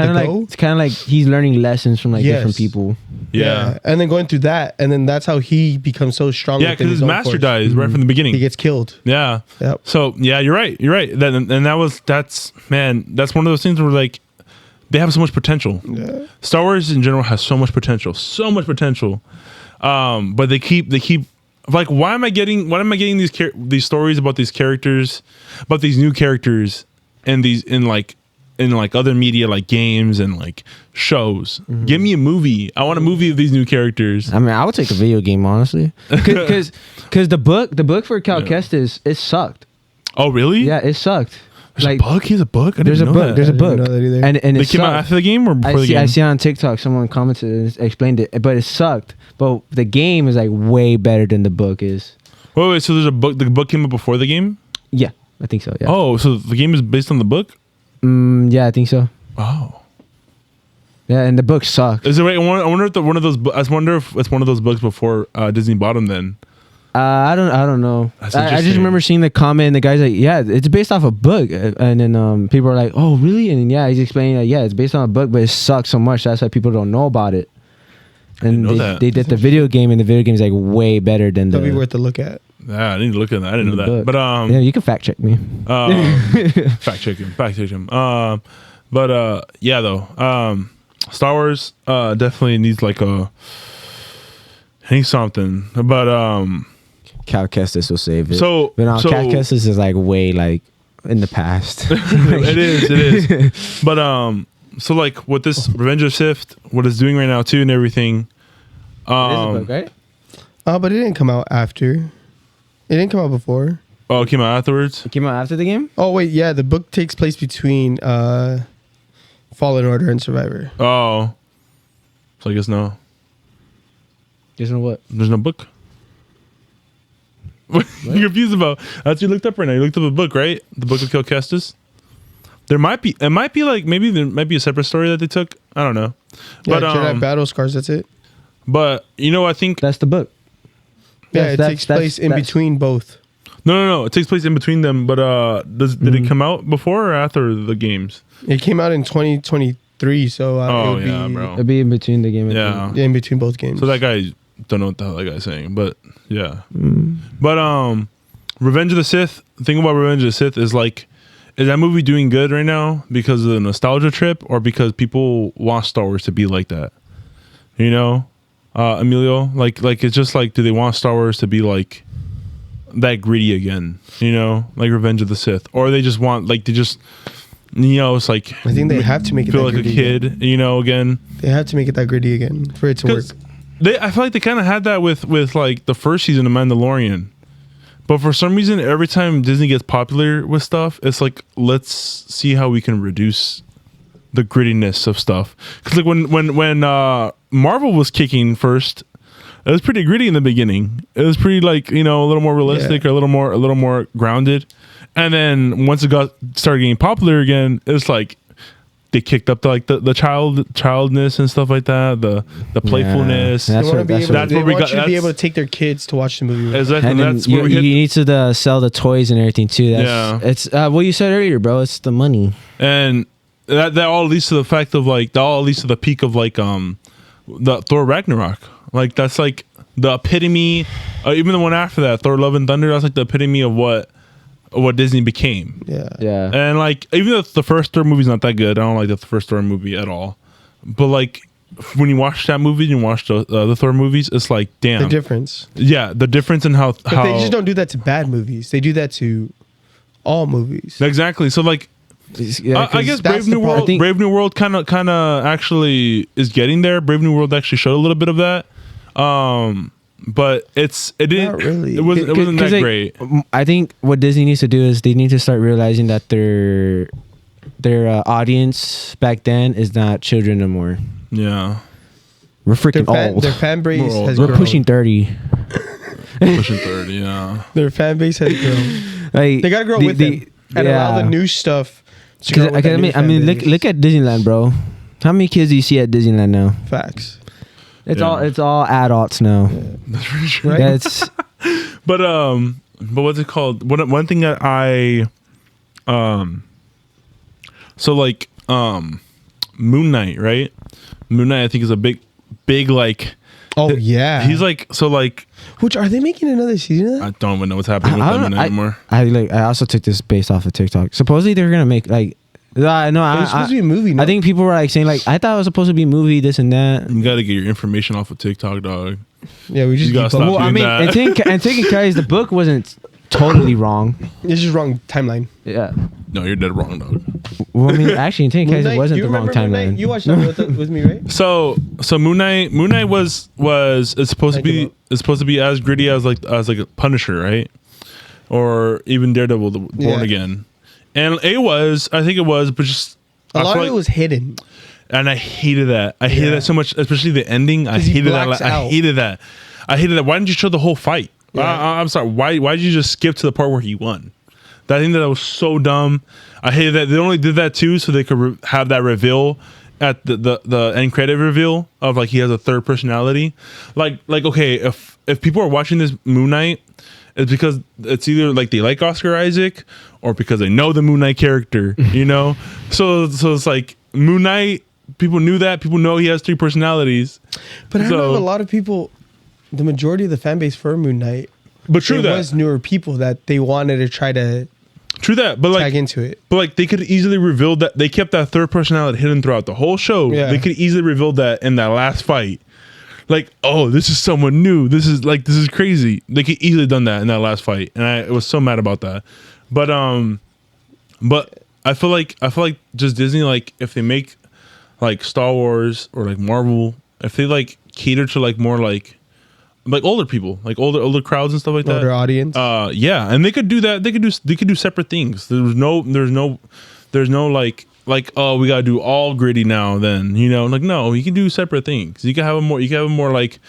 D: him the
B: it's kind of like he's learning lessons from like
D: Yes.
B: different people.
C: Yeah.
D: And then going through that, and then that's how he becomes so strong.
C: Yeah,
D: within
C: because his
D: own
C: master
D: force.
C: dies right from the beginning.
D: He gets killed.
C: Yeah.
D: Yep.
C: So yeah, you're right. You're right. That's one of those things where like they have so much potential.
D: Yeah.
C: Star Wars in general has so much potential. But they keep like why am I getting these stories about these characters, about these new characters and these in other media like games and like shows. Give me a movie. I want a movie of these new characters.
B: I mean, I would take a video game honestly, because the book for Cal Kestis, it sucked.
C: Oh really?
B: Yeah, it sucked.
C: There's a book. He's a book. I
B: There's a
C: didn't know
B: book.
C: that.
B: There's a
D: I didn't
B: book,
D: know that either.
B: and
C: They
B: it
C: came out
B: sucked.
C: after the game or before the game?
B: I see on TikTok someone commented and explained it, but it sucked. But the game is like way better than the book is.
C: Wait. So there's a book. The book came out before the game.
B: Yeah, I think so. Yeah.
C: Oh, so the game is based on the book.
B: Yeah, I think so.
C: Oh.
B: Yeah, and the book sucked.
C: Is it right? I wonder if one of those. I wonder if it's one of those books before Disney bought them. Then
B: I don't know.
C: That's
B: I just
C: interesting.
B: remember seeing the comment, and the guy's like, "Yeah, it's based off a book," and then people are like, "Oh, really?" And yeah, he's explaining that yeah, it's based on a book, but it sucks so much that's why people don't know about it. And
C: know that.
B: they did the video game, and the video game is like way better than
D: That'll be
B: the
D: worth a look at.
C: yeah, I need to look at that. I didn't know that.
B: book.
C: But
B: Yeah, you can fact check me.
C: fact check him. But yeah, though, Star Wars definitely needs like something. But
B: Cal Kestis will save it.
C: So-
B: but no,
C: so-
B: Cal Kestis is like way like in the past.
C: it is. But so like with this Revenge of the Sith, what it's doing right now too, and everything.
B: right?
D: But it didn't come out after. It didn't come out before.
C: Oh, it came out afterwards.
B: It came out after the game.
D: Oh wait, yeah, the book takes place between Fallen Order and Survivor.
C: Oh, so I guess no.
B: Just know what?
C: There's no book. What are you confused about? That's what you looked up right now. You looked up a book, right? The book of Cal Kestis. There might be. It might be like maybe there might be a separate story that they took. I don't know.
D: Yeah,
C: But
D: Jedi Battle Scars. That's it.
C: but you know, I think
B: That's the book.
D: Yeah, it
B: That's-
D: takes place in
B: that's-
D: between both.
C: no. It takes place in between them. But did it come out before or after the games?
D: It came out in 2023, so it
C: Oh
D: would
C: yeah,
D: be
C: bro.
B: It'll be in between the game. and
C: Yeah.
D: in between both games.
C: So that guy, don't know what the hell that guy's saying, but yeah. But Revenge of the Sith. The thing about Revenge of the Sith is like, is that movie doing good right now because of the nostalgia trip or because people want Star Wars to be like that? You know, Emilio, like it's just like, do they want Star Wars to be like that gritty again? You know, like Revenge of the Sith, or they just want like they just. You know, it's like
D: I think they have to make it
C: feel
D: that
C: like a
D: gritty
C: kid.
D: again.
C: You know, again.
D: They have to make it that gritty again for it to work.
C: I feel like they kind of had that with like the first season of Mandalorian, but for some reason, every time Disney gets popular with stuff, it's like let's see how we can reduce the grittiness of stuff. Because like when Marvel was kicking first, it was pretty gritty in the beginning. It was pretty like a little more realistic or a little more grounded. And then once it started getting popular again, it's like they kicked up the childness and stuff like that, the playfulness.
B: Yeah.
D: They want to be able,
C: That's
D: they
C: where we
D: want
C: got-
D: you to be
C: that's-
D: able to take their kids to watch the movie.
C: Exactly.
B: And then
C: That's
B: you,
C: where we
B: you
C: hit.
B: need to sell the toys and everything too. That's,
C: Yeah.
B: It's what you said earlier, bro. It's the money.
C: And that all leads to the fact of like that all leads to the peak of like the Thor Ragnarok. Like that's like the epitome. Even the one after that, Thor Love and Thunder. That's like the epitome of what Disney became.
D: Yeah.
B: Yeah.
C: And like even though the first Thor movie's not that good, I don't like the first Thor movie at all. But like when you watch that movie and you watch the Thor movies, it's like damn
D: The difference.
C: Yeah, the difference in how
D: But they just don't do that to bad movies. They do that to all movies.
C: exactly. So like
B: Yeah,
C: I guess
D: that's
C: Brave New
D: the problem.
C: World.
B: I think-
C: Brave New World kind of actually is getting there. Brave New World actually showed a little bit of that, but it didn't
D: Not really.
C: It wasn't that great.
B: I think what Disney needs to do is they need to start realizing that audience back then is not children no more.
C: Yeah.
B: We're freaking old.
D: Their fan base
C: We're old.
D: has
B: We're
D: grown.
B: pushing 30.
C: Pushing 30, yeah.
D: Their fan base has grown.
B: Like,
D: They gotta grow with them and allow the new stuff. To grow with that new fan base.
B: look at Disneyland, bro. How many kids do you see at Disneyland now?
D: Facts.
B: It's all adults now.
C: That's pretty true.
D: Right?
B: That's
C: But what's it called? One thing that I so like Moon Knight, right? Moon Knight I think is a big like
D: Oh yeah.
C: he's like so like
D: Which are they making another season of that?
C: I don't even know what's happening with
B: I
C: them
B: don't know,
C: anymore.
B: I also took this based off of TikTok. Supposedly they're gonna make like
D: It was supposed to be a movie. No?
B: I think people were like saying like I thought it was supposed to be a movie, this and that.
C: You gotta get your information off of TikTok, dog.
D: Yeah, we just
C: You gotta
D: keep up.
C: stop.
B: Well, I
C: doing
B: mean,
C: that.
B: and taking care the book wasn't totally wrong.
D: It's just wrong timeline.
B: Yeah.
C: No, you're dead wrong, dog.
B: Well, I mean, actually, in taking
D: Moon
B: care
D: Knight,
B: wasn't
D: you
B: the wrong
D: remember Moon Knight?
B: timeline.
D: You watched that with me, right?
C: So Moon Knight was it's supposed to be as gritty as like a Punisher, right? Or even Daredevil, the Born Again. And I think it was, but just
D: A lot
C: feel
D: of it was hidden.
C: and I hated that. I hated that so much, especially the ending. I
D: 'Cause he
C: hated that.
D: blacks
C: I
D: out.
C: hated that. I hated that. Why didn't you show the whole fight?
D: Yeah.
C: I'm sorry. Why did you just skip to the part where he won? I think that was so dumb. I hated that they only did that too, so they could have that reveal at the end credit reveal of like he has a third personality. Like okay, if people are watching this Moon Knight, it's because it's either like they like Oscar Isaac or because they know the Moon Knight character, you know. So it's like Moon Knight. People knew that. People know he has 3 personalities.
D: But I don't know if a lot of people, the majority of the fan base for Moon Knight,
C: But true
D: it was newer people that they wanted to try to
C: True that, but like
D: tag into it.
C: But like they could easily reveal that they kept that third personality hidden throughout the whole show.
D: Yeah.
C: They could easily reveal that in that last fight. Like, oh, this is someone new. This is crazy. They could easily done that in that last fight, and I was so mad about that. But I feel like just Disney, like if they make like Star Wars or like Marvel, if they like cater to like more like older people, like older crowds and stuff like that.
D: Older audience.
C: Yeah, and they could do that. They could do separate things. There's no like oh, we gotta do all gritty now. Then like no, you can do separate things. You can have a more like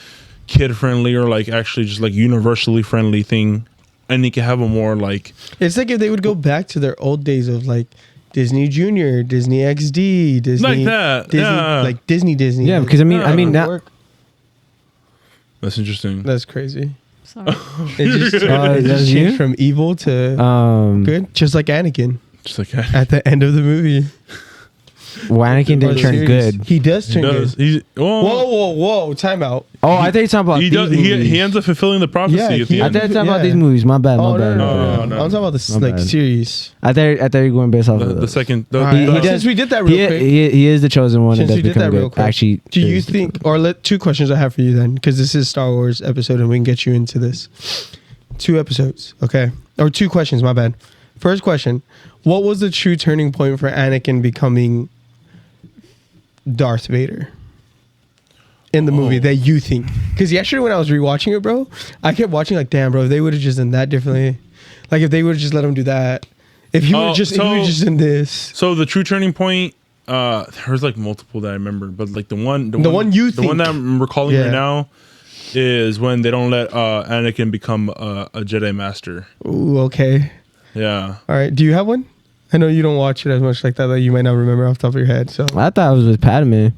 C: kid friendly or like actually just like universally friendly thing, and you can have a more like
D: It's like if they would go back to their old days of like Disney Junior, Disney XD, Disney
C: Like that,
D: Disney,
C: yeah.
D: like Disney.
B: Yeah, because I mean now.
C: that's interesting.
D: That's crazy.
E: Sorry.
D: It just
B: that's
D: changed
B: you?
D: from evil to
B: Good.
D: just like Anakin
C: Just like
D: at the end of the movie.
B: Well, Anakin
D: Or
B: didn't
D: the
B: turn
D: series.
B: good.
D: He does
C: he
D: turn
C: does.
D: good.
C: He's
D: Whoa! Time out.
B: Oh, I thought you were talking about
C: he
B: these
C: does.
B: movies.
C: He ends up fulfilling the prophecy
D: Yeah,
C: at the
B: I
C: end.
B: thought you were talking about
D: Yeah.
B: these movies. My bad.
D: Oh
B: My bad.
C: no.
D: I'm talking about this
B: My
D: like
B: bad.
D: series.
B: I thought you were going based off of
C: The second.
D: All right,
B: he does-
D: since we did that real quick,
B: He is the chosen one.
D: Since
B: and
D: we
B: does
D: did that
B: become
D: real
B: good.
D: quick,
B: Actually,
D: do you
B: is the
D: think, or let 2 questions I have for you then, because this is Star Wars episode and we can get you into this. 2 episodes, okay? Or 2 questions, my bad. First question, what was the true turning point for Anakin becoming Darth Vader in the movie that you think? Because yesterday when I was rewatching it, bro, I kept watching like, damn, bro, if they would have just done that differently. Like if they would have just let him do that. If he would have just done this.
C: So the true turning point, there's like multiple that I remember, but like the one
D: you
C: the one that
D: think.
C: I'm recalling
D: Yeah.
C: right now is when they don't let Anakin become a Jedi Master.
D: Ooh, okay.
C: Yeah.
D: All right. Do you have one? I know you don't watch it as much like that you might not remember off the top of your head. So
B: I thought it was with Padme.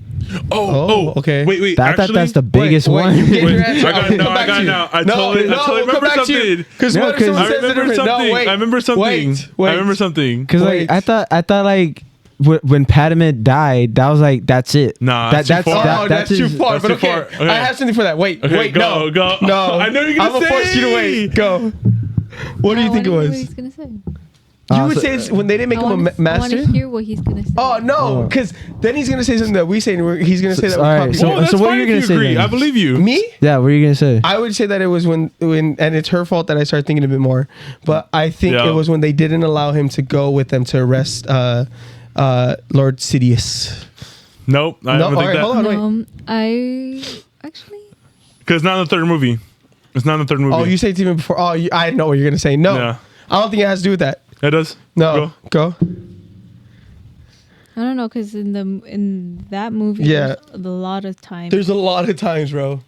C: Oh,
D: okay.
C: Wait.
B: I thought that's the biggest
D: wait,
B: one.
D: you get your
C: Wait,
D: answer.
C: I got
D: I'll
C: it now,
D: come
C: I
D: back
C: got
D: to
C: it
D: you.
C: now. I totally remember something.
D: Because
B: No,
D: what if someone
B: I
D: says it
C: remember
D: different?
C: something.
D: No, wait.
C: I remember something.
D: Wait.
C: I remember something.
B: Because like
D: Wait.
B: I thought like when Padme died, that was like that's it.
C: Nah, that's too far.
D: Oh, that's too
B: his-
D: far.
C: that's
D: But
C: too
D: okay,
C: far. Okay.
D: I have something for that. Wait,
C: Okay,
D: wait,
C: go.
D: no.
C: I know you're gonna
D: I'm gonna force you to wait. Go. What do you think it
E: What
D: was?
E: he's gonna say.
D: You would say it's when they didn't make him a
E: I want
D: master.
E: to hear what he's gonna say.
D: Oh no, because then he's gonna say something that we say, and he's gonna say that.
B: all right,
D: we
B: so-
C: Whoa, that's
B: what are
C: fine
B: you
C: if
B: gonna
C: you
B: say
C: agree.
B: then?
C: I believe you.
D: me.
B: Yeah, what are you gonna say?
D: I would say that it was when, and it's her fault that I started thinking a bit more. But I think
C: Yeah.
D: it was when they didn't allow him to go with them to arrest Lord Sidious.
C: Nope. I
D: No,
C: don't think
D: alright, hold
C: that.
D: on. wait.
E: I actually.
C: Because it's not in the third movie. It's not in the third movie.
D: Oh, you say it's even before. Oh, I know what you're gonna say. No,
C: Yeah.
D: I don't think it has to do with that.
C: It does?
D: No, go.
E: I don't know, because in that movie,
D: Yeah.
E: there's a lot of times.
D: There's a lot of times, bro.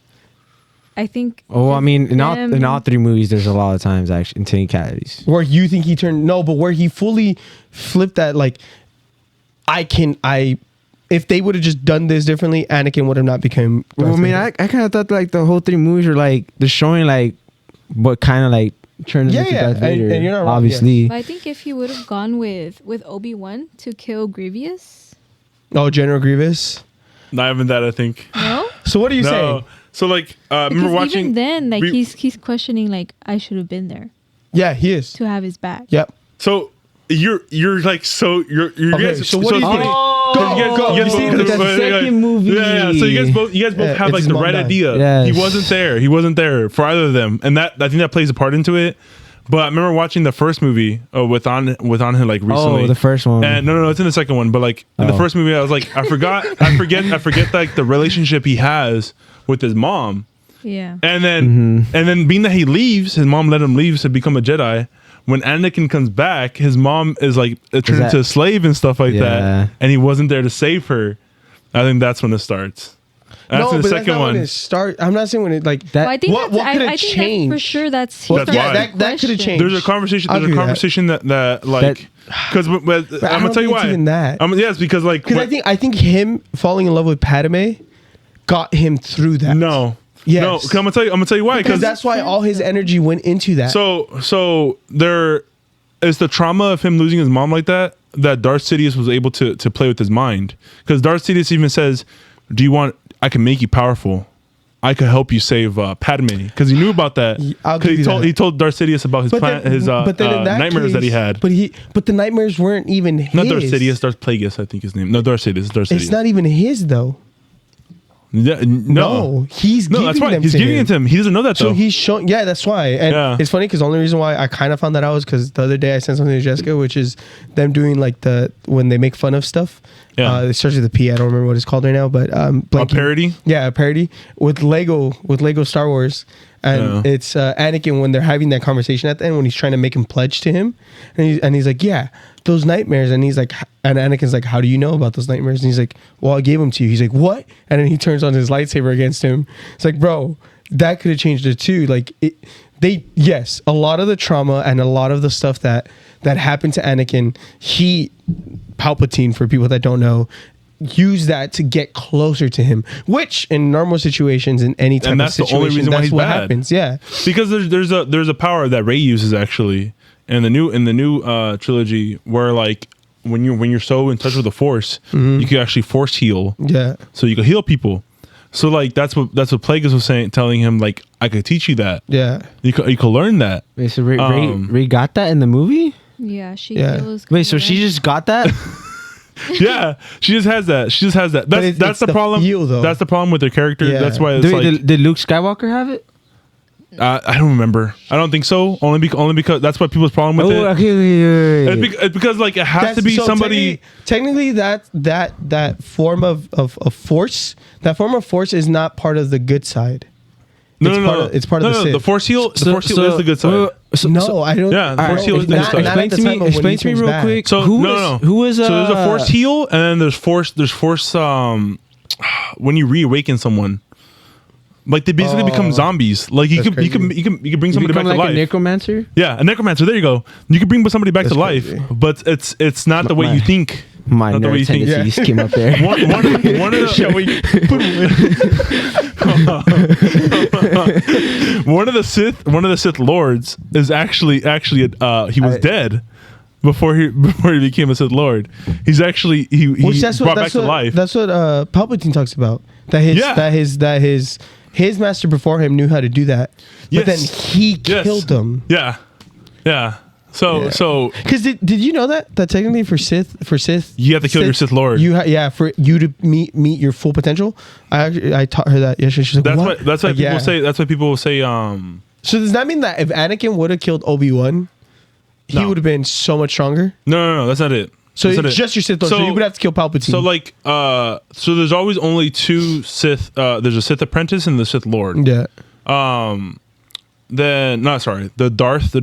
E: I think.
B: Oh, I mean, in all
E: them-
B: 3 movies, there's a lot of times actually in technicalities.
D: Where you think he turned no, but where he fully flipped that, like, if they would have just done this differently, Anakin would have not become.
B: Well, I mean, I kind of thought like the whole 3 movies were like they're showing like what kind of like turned him into Darth Vader.
D: and you're not wrong,
B: obviously.
E: But I think if he would have gone with Obi-Wan to kill Grievous,
D: Oh, General Grievous.
C: Not even that, I think.
E: no.
D: So what are you
C: No.
D: saying?
C: So like, remember
E: Because
C: watching?
E: even then, like
C: re-
E: he's questioning, like I should have been there
D: Yeah, he is.
E: to have his back.
D: Yep.
C: So you're like you're
D: Okay,
C: guys.
D: so what do you
C: it's
D: think?
C: funny.
D: Go.
C: You guys
B: You see,
C: both-
B: but the second movie.
C: Yeah. So you guys both
D: Yeah,
C: have
D: it's
C: like
D: his
C: the
D: mom
C: right
D: died.
C: idea.
B: Yes.
C: He wasn't there. He wasn't there for either of them, and that I think that plays a part into it. But I remember watching the first movie with on him like recently.
B: Oh, the first one.
C: And no, it's in the second one. But like in the
B: Oh.
C: first movie, I was like, I forget like the relationship he has with his mom.
E: Yeah.
C: And then being that he leaves, his mom let him leave to become a Jedi. When Anakin comes back, his mom is like turned into a slave and stuff like
B: Yeah.
C: that, and he wasn't there to save her. I think that's when it starts. That's
D: No,
C: in
D: but
C: the
D: that's
C: second
D: not when
C: one.
D: it start. I'm not saying when it like
B: That-
E: Well, I think
D: What-
E: that's,
D: what could have
E: I think
D: changed?
E: that for sure that's
C: Well, that's
E: that's
C: why.
E: the
D: that could have
E: question.
D: changed.
C: There's a conversation.
D: I'll
C: There's a
D: give you that.
C: conversation that like because I'm
D: I
C: gonna
D: don't
C: tell you
D: think it's
C: why.
D: even that.
C: Yes, because like
D: Because
C: when-
D: I think him falling in love with Padme got him through that.
C: no,
D: Yes.
C: no. 'Cause I'm gonna tell you why.
D: Because
C: Because
D: that's why all his energy went into that.
C: so there is the trauma of him losing his mom like that Darth Sidious was able to play with his mind. Because Darth Sidious even says, "Do you want? I can make you powerful. I could help you save Padme." Because he knew about that.
D: I'll
C: 'Cause
D: give you that.
C: he told Darth Sidious about his
D: in that
C: nightmares that he
D: case-
C: had.
D: But the nightmares weren't even his.
C: Not Darth Sidious, Darth Plagueis, I think his name. No, Darth Sidious. Darth Sidious.
D: It's not even his though.
C: Yeah, no.
D: He's
C: No,
D: giving
C: that's why
D: them
C: he's
D: to
C: giving
D: him.
C: it to him. He doesn't know that
D: So
C: though.
D: he's showing. Yeah, that's why. And
C: Yeah.
D: it's funny because the only reason why I kind of found that out was because the other day I sent something to Jessica, which is them doing like when they make fun of stuff.
C: Yeah.
D: It starts with a P. I don't remember what it's called right now, but
C: A
D: blanking.
C: parody.
D: Yeah, a parody with Lego Star Wars, and
C: Yeah.
D: it's Anakin when they're having that conversation at the end when he's trying to make him pledge to him, and he's like, yeah, those nightmares, and he's like, and Anakin's like, how do you know about those nightmares? And he's like, well, I gave them to you. He's like, what? And then he turns on his lightsaber against him. It's like, bro, that could have changed it too. Like yes, a lot of the trauma and a lot of the stuff that happened to Anakin, Palpatine, for people that don't know, use that to get closer to him, which in normal situations, in any type
C: And
D: of
C: that's the
D: situation,
C: only reason why
D: that's
C: he's
D: what
C: bad.
D: happens. Yeah.
C: Because there's a power that Rey uses actually in the new trilogy where like when you're so in touch with the Force, you can actually force heal.
D: Yeah.
C: So you can heal people. So like that's what Plagueis was telling him, like, I could teach you that.
D: Yeah.
C: You could learn that.
B: Wait, so Rey got that in the movie?
E: Yeah, she
D: Yeah.
E: kills.
B: Wait, so she just got that?
C: Yeah, she just has that. That's
D: it's
C: the
D: the
C: problem.
D: feel, though.
C: That's the problem with her character.
D: Yeah.
C: That's why it's
B: Did Luke Skywalker have it?
C: I don't remember. I don't think so. Only because that's what people's problem with it.
B: Okay.
C: It's because like it has to be
D: so
C: somebody.
D: Technically, that form of force, that form of force is not part of the good side. It's part of the Sith.
C: The Force heal. The Force heal is the good side.
D: No, I don't.
C: Yeah, the
D: bro,
C: Force heal is
D: it's
C: the good
D: not-
C: side.
D: not at the time of when
B: Explain
D: he
B: to me
D: turns
B: real
D: bad.
B: quick.
C: So
B: who was
C: so there's a Force heal, and then there's Force when you reawaken someone. Like they basically become zombies. Like you
D: That's
C: can bring somebody back to
B: like
C: life.
B: a necromancer?
C: Yeah, a necromancer. There you go. You can bring somebody back
D: That's
C: to life,
D: crazy.
C: but it's not the way you think.
B: My
C: Not the way you
B: nerd
C: think.
B: tendencies came up there.
C: One of the one of the Sith lords is actually he was dead before he became a Sith Lord. He's actually he brought back to life.
D: That's what Palpatine talks about. That his master before him knew how to do that, but then
C: Yes.
D: he
C: Yes.
D: killed them.
C: Yeah. So
D: Because did you know that technically for Sith
C: you have to kill your Sith Lord.
D: for you to meet your full potential. I taught her that yesterday. She's like,
C: That's
D: what?
C: why
D: Like,
C: people
D: yeah.
C: say. That's why people will say.
D: So does that mean that if Anakin would have killed Obi-Wan, he
C: No.
D: would have been so much stronger?
C: No. That's not it.
D: So
C: That's not
D: it's
C: it.
D: just your Sith Lord. So you would have to kill Palpatine.
C: So like, so there's always only two Sith. There's a Sith apprentice and the Sith Lord.
D: yeah.
C: The Darth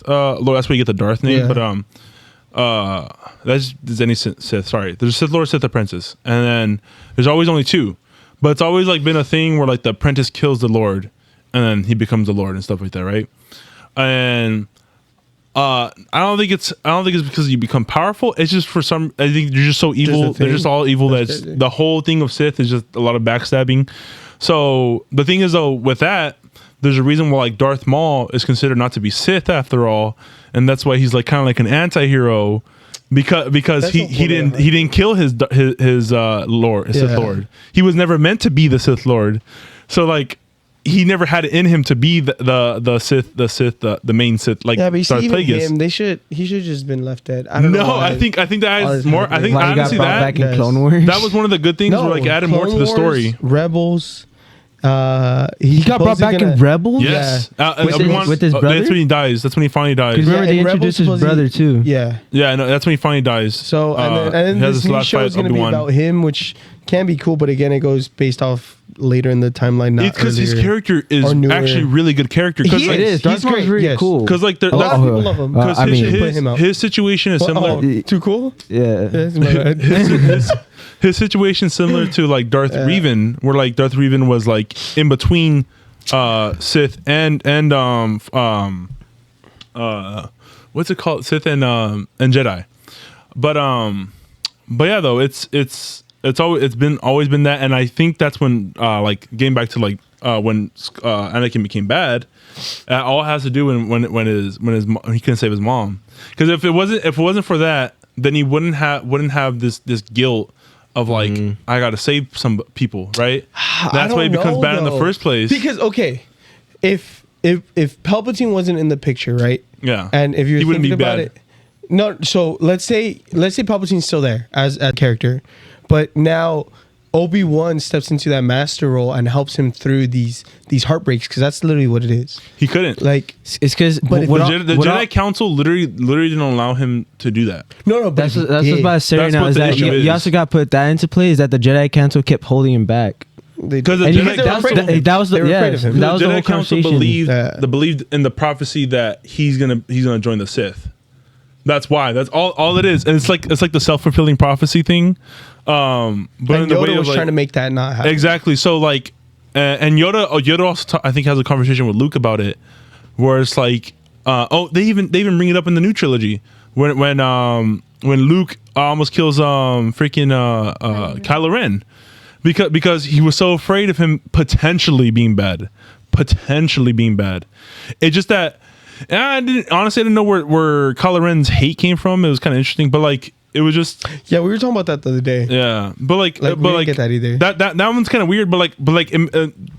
C: Lord. That's where you get the Darth name.
D: Yeah.
C: But there's any Sith. Sorry, there's Sith Lord, Sith Apprentice, and then there's always only two. But it's always like been a thing where like the apprentice kills the Lord, and then he becomes the Lord and stuff like that, right? And I don't think it's because you become powerful. It's just for some. I think you're just so evil. They're just all evil. That's the whole thing of Sith is just a lot of backstabbing. So the thing is though, with that, there's a reason why like Darth Maul is considered not to be Sith after all, and that's why he's like kind of like an anti-hero because he didn't kill his Lord, his Sith Lord. He was never meant to be the Sith Lord. So like he never had it in him to be the Sith, the main Sith. Like
D: yeah, but you see,
C: Darth
D: even
C: Plagueis.
D: him, he should just been left dead. I don't know.
C: No, I think that is more. I think
B: Why he got
C: honestly
B: brought back in
C: that
B: Clone Wars.
C: was one of the good things.
D: No,
C: where like added more to
D: Clone
C: the
D: Wars,
C: story.
D: Rebels.
B: He got brought back in Rebels.
C: Yes,
B: With his brother?
C: That's when he dies. That's when he finally dies.
B: Because remember
D: Yeah,
B: they
D: in
B: introduced
D: Rebels
B: his brother too.
D: Yeah.
C: Yeah, no, that's when he finally dies.
D: So and
C: he
D: then
C: has
D: this
C: his
D: new
C: last
D: show
C: fight,
D: is going to be
C: Obi-Wan.
D: about him, which can be cool, but again, it goes based off later in the timeline. Not
C: It's because his
D: earlier.
C: character is
D: or newer.
C: actually really good character.
D: He
C: Because
D: is.
C: like,
B: It is.
D: He's
B: Darth Maul's
D: great,
B: really
D: yes.
B: cool.
C: because like
D: A lot of people love him.
C: Because
B: I mean,
D: put him out.
C: his situation is similar.
D: Too cool?
B: Yeah.
D: Yes, my bad.
C: His situation similar to like Darth Revan, where like Darth Revan was like in between Sith and what's it called, Sith and Jedi. But yeah, though it's always been that, and I think that's when like getting back to like when Anakin became bad, all has to do when he couldn't save his mom. Because if it wasn't for that, then he wouldn't have this guilt of like I gotta save some people, right? That's why he becomes bad in the first place.
D: Because okay, if Palpatine wasn't in the picture, right?
C: Yeah,
D: And if you're
C: he wouldn't
D: thinking
C: be
D: about
C: bad.
D: it, no. So let's say Palpatine's still there as a character, but now Obi-Wan steps into that master role and helps him through these heartbreaks, because that's literally what it is.
C: He couldn't.
D: Like
B: It's because
D: But if
C: the Jedi Council literally didn't allow him to do that.
D: no, but
B: that's
D: if he
B: what's
D: did,
B: about to say right
C: That's
B: now
C: what
B: is
C: the
B: that
C: issue is.
B: you also got to put that into play, is that the Jedi Council kept holding him back.
D: they
C: Because
D: did.
C: the
B: And
C: Jedi
B: you-
C: Council-
B: that was
D: They
B: the
D: were afraid of him.
B: that was
C: the
B: the whole
C: Jedi Council
B: conversation.
C: believed in the prophecy that he's gonna join the Sith. That's why. That's all it is, and it's like the self-fulfilling prophecy thing. But
D: And
C: in the way
D: Yoda
C: of
D: was
C: like,
D: trying to make that not happen.
C: exactly. So like, and Yoda also I think has a conversation with Luke about it, where it's like, they even bring it up in the new trilogy when Luke almost kills Kylo Ren. Because he was so afraid of him potentially being bad. It's just that I didn't know where Kylo Ren's hate came from. It was kind of interesting, but like it was just
D: Yeah, we were talking about that the other day.
C: yeah. But
D: we didn't get that either.
C: That one's kind of weird. But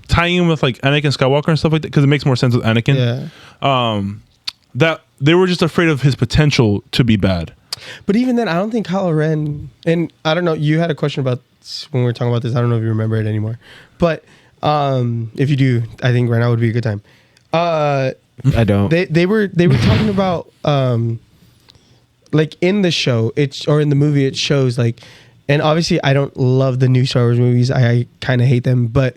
C: tying in with like Anakin Skywalker and stuff like that, because it makes more sense with Anakin.
D: Yeah.
C: That they were just afraid of his potential to be bad.
D: But even then, I don't think Kylo Ren, and I don't know, you had a question about when we were talking about this. I don't know if you remember it anymore. But if you do, I think right now would be a good time.
B: I don't.
D: They were talking about like in the show, or in the movie, it shows like, and obviously I don't love the new Star Wars movies. I kind of hate them, but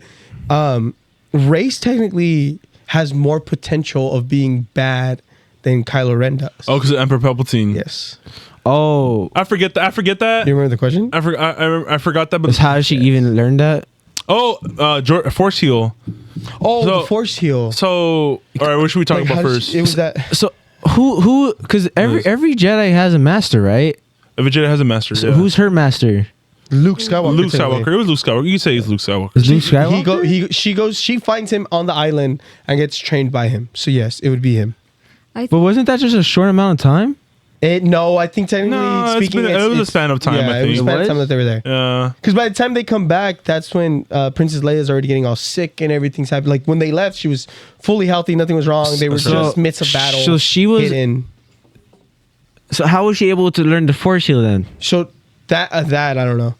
D: Rey's technically has more potential of being bad than Kylo Ren does.
C: Oh, because Emperor Palpatine.
D: Yes.
B: Oh,
C: I forget that.
D: Do you remember the question?
C: I forgot that. But
B: how did she even learn that?
C: Force heal.
D: Oh,
C: So-
D: the Force heal.
C: So, all right, what should we talk
D: Like,
C: about
D: how did
C: first?
D: it was that.
B: So who? Because every Jedi has a master, right?
C: If a Jedi has a master,
B: So
C: yeah.
B: who's her master?
D: Luke Skywalker.
C: Luke
D: technically.
C: Skywalker? It was Luke Skywalker. You could say it's Luke Skywalker.
B: Is Luke Skywalker?
D: She finds him on the island and gets trained by him. So yes, it would be him.
B: But wasn't that just a short amount of time?
D: No, I think technically
C: No,
D: speaking,
C: it was a span of time.
D: Yeah,
C: I
D: it was a
C: think.
D: span of time that they were there.
C: Yeah.
D: Because by the time they come back, that's when Princess Leia's already getting all sick and everything's happening. Like when they left, she was fully healthy, nothing was wrong. They were
B: So-
D: just midst of battle.
B: so she was-
D: hidden.
B: So how was she able to learn the Force heal then?
D: So that I don't know.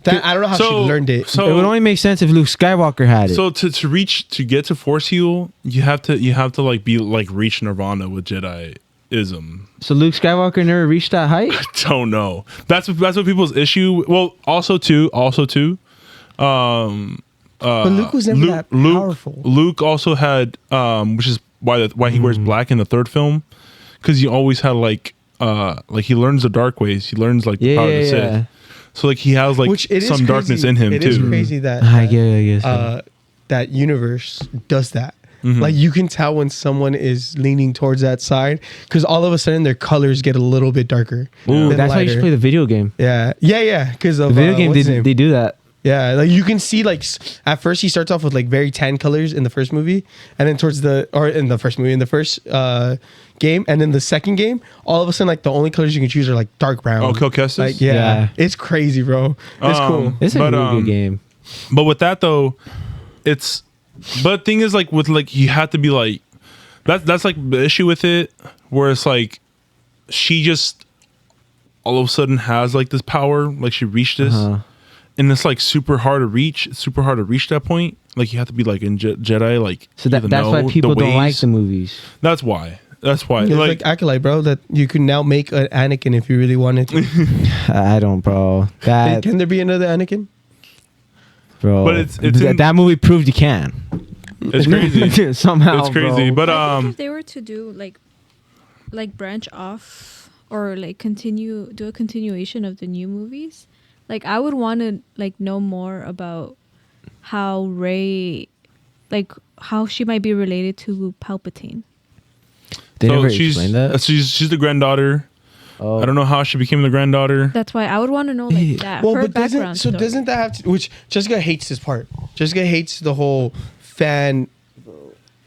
D: I don't know how she learned it.
C: So
B: It would only make sense if Luke Skywalker had it.
C: So to get to Force heal, you have to like be like reach Nirvana with Jediism.
B: So Luke Skywalker never reached that height.
C: Don't know. That's what people's issue. Well, also too.
D: But Luke was never that powerful.
C: Luke also had, which is why he wears black in the third film, because he always had like like he learns the dark ways. He learns like the power of the Sith. So like he has like
D: Which it is
C: some darkness
D: crazy.
C: in him
D: It
C: too.
D: is crazy that
B: I guess.
D: that universe does that.
C: Mhm.
D: Like you can tell when someone is leaning towards that side because all of a sudden their colors get a little bit darker.
B: Ooh,
D: than
B: that's why you should
D: lighter.
B: play the video game.
D: Yeah, because of
B: The video game,
D: what's his name?
B: they do that.
D: Yeah, like you can see like at first he starts off with like very tan colors in the first movie, and then in the first game, and then the second game, all of a sudden like the only colors you can choose are like dark brown.
C: Oh, Kilkestis?
D: Like
B: Yeah.
D: it's crazy, bro. It's cool.
B: It's a
C: But,
B: really good game.
C: But with that though, but the thing is like with like you have to be like that's like the issue with it, where it's like she just all of a sudden has like this power, like she reached this. And it's like super hard to reach. It's super hard to reach that point. Like you have to be like in Jedi, like
B: So
C: you have to
B: that's why
C: know
B: people
C: the
B: don't like
C: ways.
B: the movies.
C: That's why. That's why.
D: It's like Acolyte, bro. That you can now make an Anakin if you really wanted to.
B: I don't, bro. That,
D: Can there be another Anakin?
B: bro.
C: But it's
B: that movie proved you can.
C: It's crazy.
B: Somehow,
C: It's crazy.
B: bro.
C: But
E: I think if they were to do like branch off or like do a continuation of the new movies, like I would want to like know more about how Rey, like how she might be related to Palpatine.
B: They never
C: she's
B: explained that.
C: she's the granddaughter.
B: Oh.
C: I don't know how she became the granddaughter.
E: That's why I would want to know like that.
D: Well,
E: her
D: but
E: background. story.
D: doesn't that have to? Which Jessica hates this part. Jessica hates the whole fan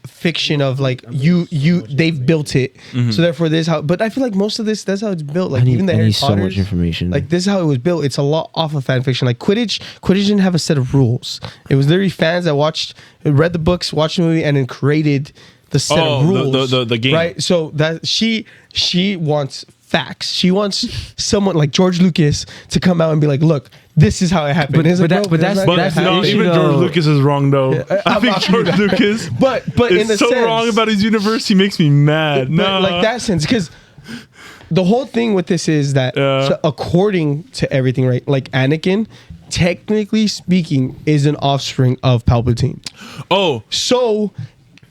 D: fiction of like they've built it, so therefore this how. But I feel like most of this that's how it's built. Like even the
B: I
D: Harry
B: need so much
D: Potters,
B: information.
D: like this is how it was built. It's a lot off of fan fiction. Like Quidditch didn't have a set of rules. It was literally fans that read the books, watched the movie, and then created the set of rules.
C: The game.
D: Right. So that she wants facts. She wants someone like George Lucas to come out and be like, look, this is how it happened.
B: But-
D: It's like,
B: but
D: bro,
B: that's-
D: not
C: But
B: that's
D: how
B: the
D: it
C: no,
B: issue,
C: even
B: though.
C: George Lucas is wrong though. I
D: I'm
C: think
D: not-
C: George Lucas
D: But in a
C: is so
D: sense,
C: wrong about his universe. He makes me mad.
D: but
C: No,
D: like that sense, because the whole thing with this is that so according to everything, right? Like Anakin, technically speaking, is an offspring of Palpatine.
C: Oh,
D: So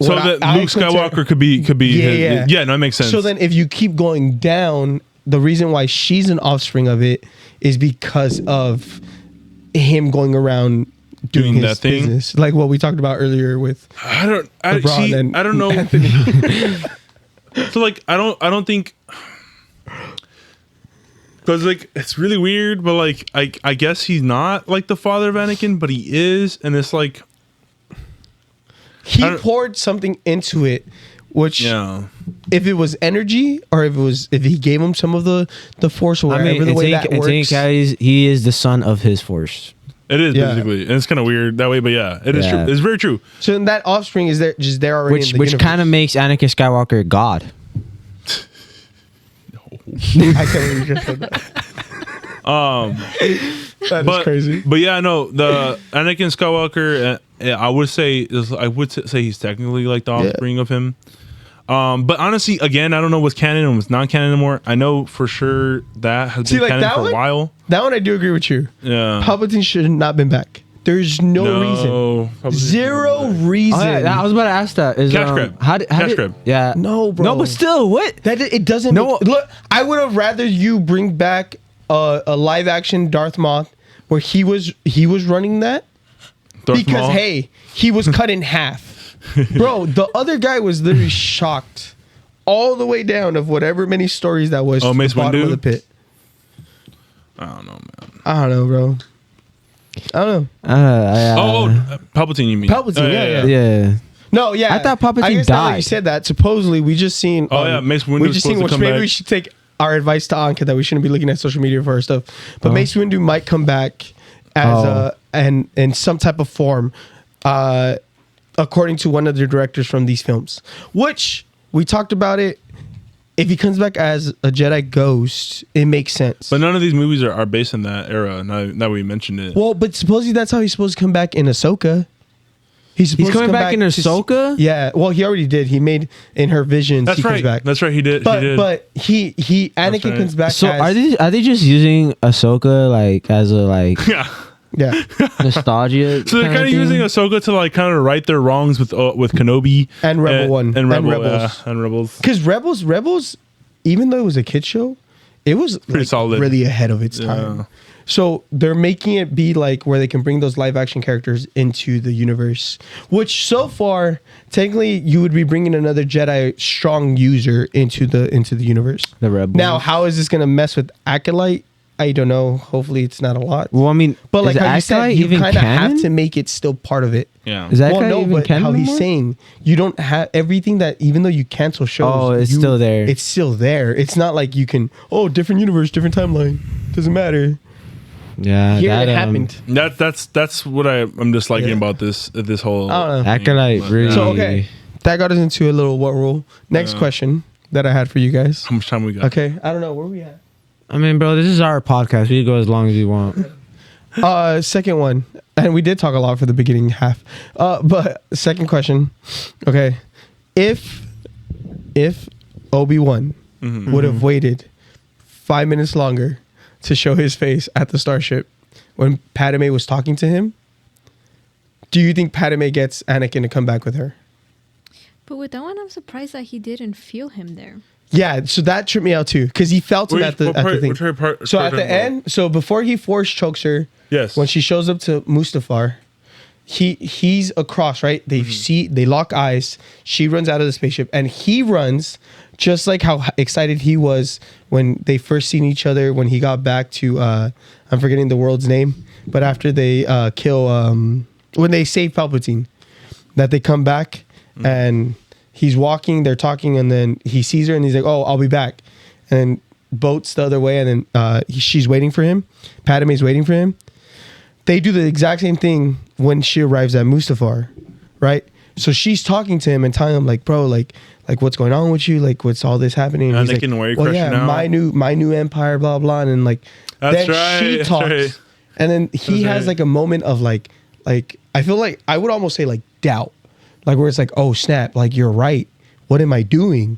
C: so
D: what
C: that
D: I
C: Luke
D: consider-
C: Skywalker could be
D: Yeah.
C: no, it makes sense.
D: So then, if you keep going down, the reason why she's an offspring of it is because of him going around doing
C: Doing
D: his
C: that thing?
D: business, like what we talked about earlier with
C: I don't
D: LeBron
C: see.
D: and
C: I don't know.
D: Anthony.
C: So like I don't think because like it's really weird, but like I guess he's not like the father of Anakin, but he is, and it's like
D: He
C: I don't-
D: poured something into it, which
C: yeah.
D: if it was energy or if he gave him some of the force or
B: I
D: whatever
B: mean,
D: the way that
B: Anthony
D: works.
B: Kiedis, he is the son of his force.
C: It is
D: Yeah.
C: basically, and it's kind of weird that way, but yeah, it is
B: Yeah.
C: true. It's very true.
D: So then that offspring is there, just there already.
B: Which kind of makes Anakin Skywalker God.
D: I can't believe you just said that. That is
C: But
D: crazy.
C: But yeah, no, the Anakin Skywalker, I would say he's technically like the offspring of him. But honestly, again, I don't know what's canon and what's not canon anymore. I know for sure that has
D: See,
C: been
D: like
C: canon
D: that
C: for
D: one?
C: a while.
D: That one I do agree with you.
C: Yeah.
D: Palpatine should have not been back. There's no reason.
C: Probably-
D: Zero reason.
B: Oh, yeah, I was about to ask that. Is,
C: Cash grab.
B: How
C: Cash
B: did,
C: grab.
B: Yeah.
D: No, bro.
B: No, but still, what?
D: That it doesn't.
B: No.
D: Look, I would have rather you bring back a live action Darth Maul where he was running that
C: Darth
D: because
C: Maul.
D: hey, he was cut in half, bro. The other guy was literally shocked all the way down of whatever many stories that was.
C: Oh,
D: to
C: Mace
D: the bottom
C: Windu?
D: of the pit.
C: I don't know, man.
D: I don't know, bro. I don't know.
C: Palpatine, you mean?
D: Palpatine, yeah.
B: Yeah.
D: No, yeah.
B: I thought Palpatine
D: I guess now that you
B: died.
D: said that. Supposedly, we just seen.
C: Oh, yeah, Mace Windu
D: We
C: was
D: just
C: supposed
D: seen
C: to
D: which
C: come
D: maybe
C: back.
D: we should take our advice to Anka that we shouldn't be looking at social media for our stuff. But Mace Windu might come back as and in some type of form, according to one of the directors from these films. Which we talked about it. If he comes back as a Jedi ghost, it makes sense.
C: But none of these movies are based in that era. Now we mentioned it.
D: well, but supposedly that's how he's supposed to come back in Ahsoka. He's supposed to
B: coming
D: come
B: back in
D: to
B: Ahsoka?
D: Yeah, well, he already did. He made in her visions.
C: That's
D: he
C: right.
D: comes back.
C: That's right. He did.
D: But
C: he did.
D: but he Anakin
C: right.
D: comes back.
B: So
D: as,
B: are they just using Ahsoka like as a like
C: yeah.
D: yeah,
B: nostalgia?
C: So they're kind of using Ahsoka to like kind of right their wrongs with Kenobi
D: And Rebel One.
C: and Rebel
D: And Rebels.
C: and Rebels.
D: because Rebels even though it was a kid show, it was
C: Pretty solid.
D: really ahead of its time.
C: Yeah.
D: So they're making it be like where they can bring those live action characters into the universe, which so far technically you would be bringing another Jedi strong user into the universe.
B: The Rebels.
D: Now, how is this gonna mess with Acolyte? I don't know. Hopefully, it's not a lot.
B: Well, I mean,
D: But like
B: is
D: how you said,
B: Acolyte
D: you
B: even
D: kind of have
B: canon?
D: to make it still part of it.
C: Yeah.
B: Is that
D: Well, no,
B: even
D: but
B: canon
D: how he's
B: anymore?
D: saying you don't have everything that even though you cancel shows,
B: Oh, it's still there.
D: It's still there. It's not like you can different universe, different timeline. Doesn't matter.
B: Yeah,
D: Here
B: that
D: it happened.
C: That's what I'm disliking
D: Yeah.
C: about this whole.
D: I don't know.
B: Acolyte
C: But,
B: really.
D: So okay, that got us into a little what rule. Next question that I had for you guys.
C: How much time we got?
D: Okay, I don't know where we at.
B: I mean, bro, this is our podcast. We can go as long as we want.
D: Second one, and we did talk a lot for the beginning half. But second question, okay, if Obi-Wan would have waited 5 minutes longer to show his face at the starship when Padme was talking to him, do you think Padme gets Anakin to come back with her?
E: But with that one, I'm surprised that he didn't feel him there.
D: Yeah, so that tripped me out too because he felt him at the thing. So at the end, so before he force chokes her,
C: Yes.
D: when she shows up to Mustafar, he's across, right? They lock eyes. She runs out of the spaceship, and he runs just like how excited he was when they first seen each other. When he got back to, I'm forgetting the world's name, but after they kill, when they save Palpatine, that they come back and he's walking, they're talking, and then he sees her and he's like, "Oh, I'll be back," and then boats the other way, and then she's waiting for him. Padme's waiting for him. They do the exact same thing when she arrives at Mustafar, right? So she's talking to him and telling him like, "Bro, like what's going on with you? Like what's all this happening?" And
C: And
D: he's
C: they
D: like,
C: can wear
D: "Well,
C: crush
D: yeah,
C: now."
D: my new empire, blah blah." And then like
C: That's
D: then
C: right,
D: she
C: that's
D: talks,
C: right.
D: and then he
C: That's
D: has
C: right.
D: like a moment of like I feel like I would almost say like doubt, like where it's like, "Oh snap! Like you're right. What am I doing?"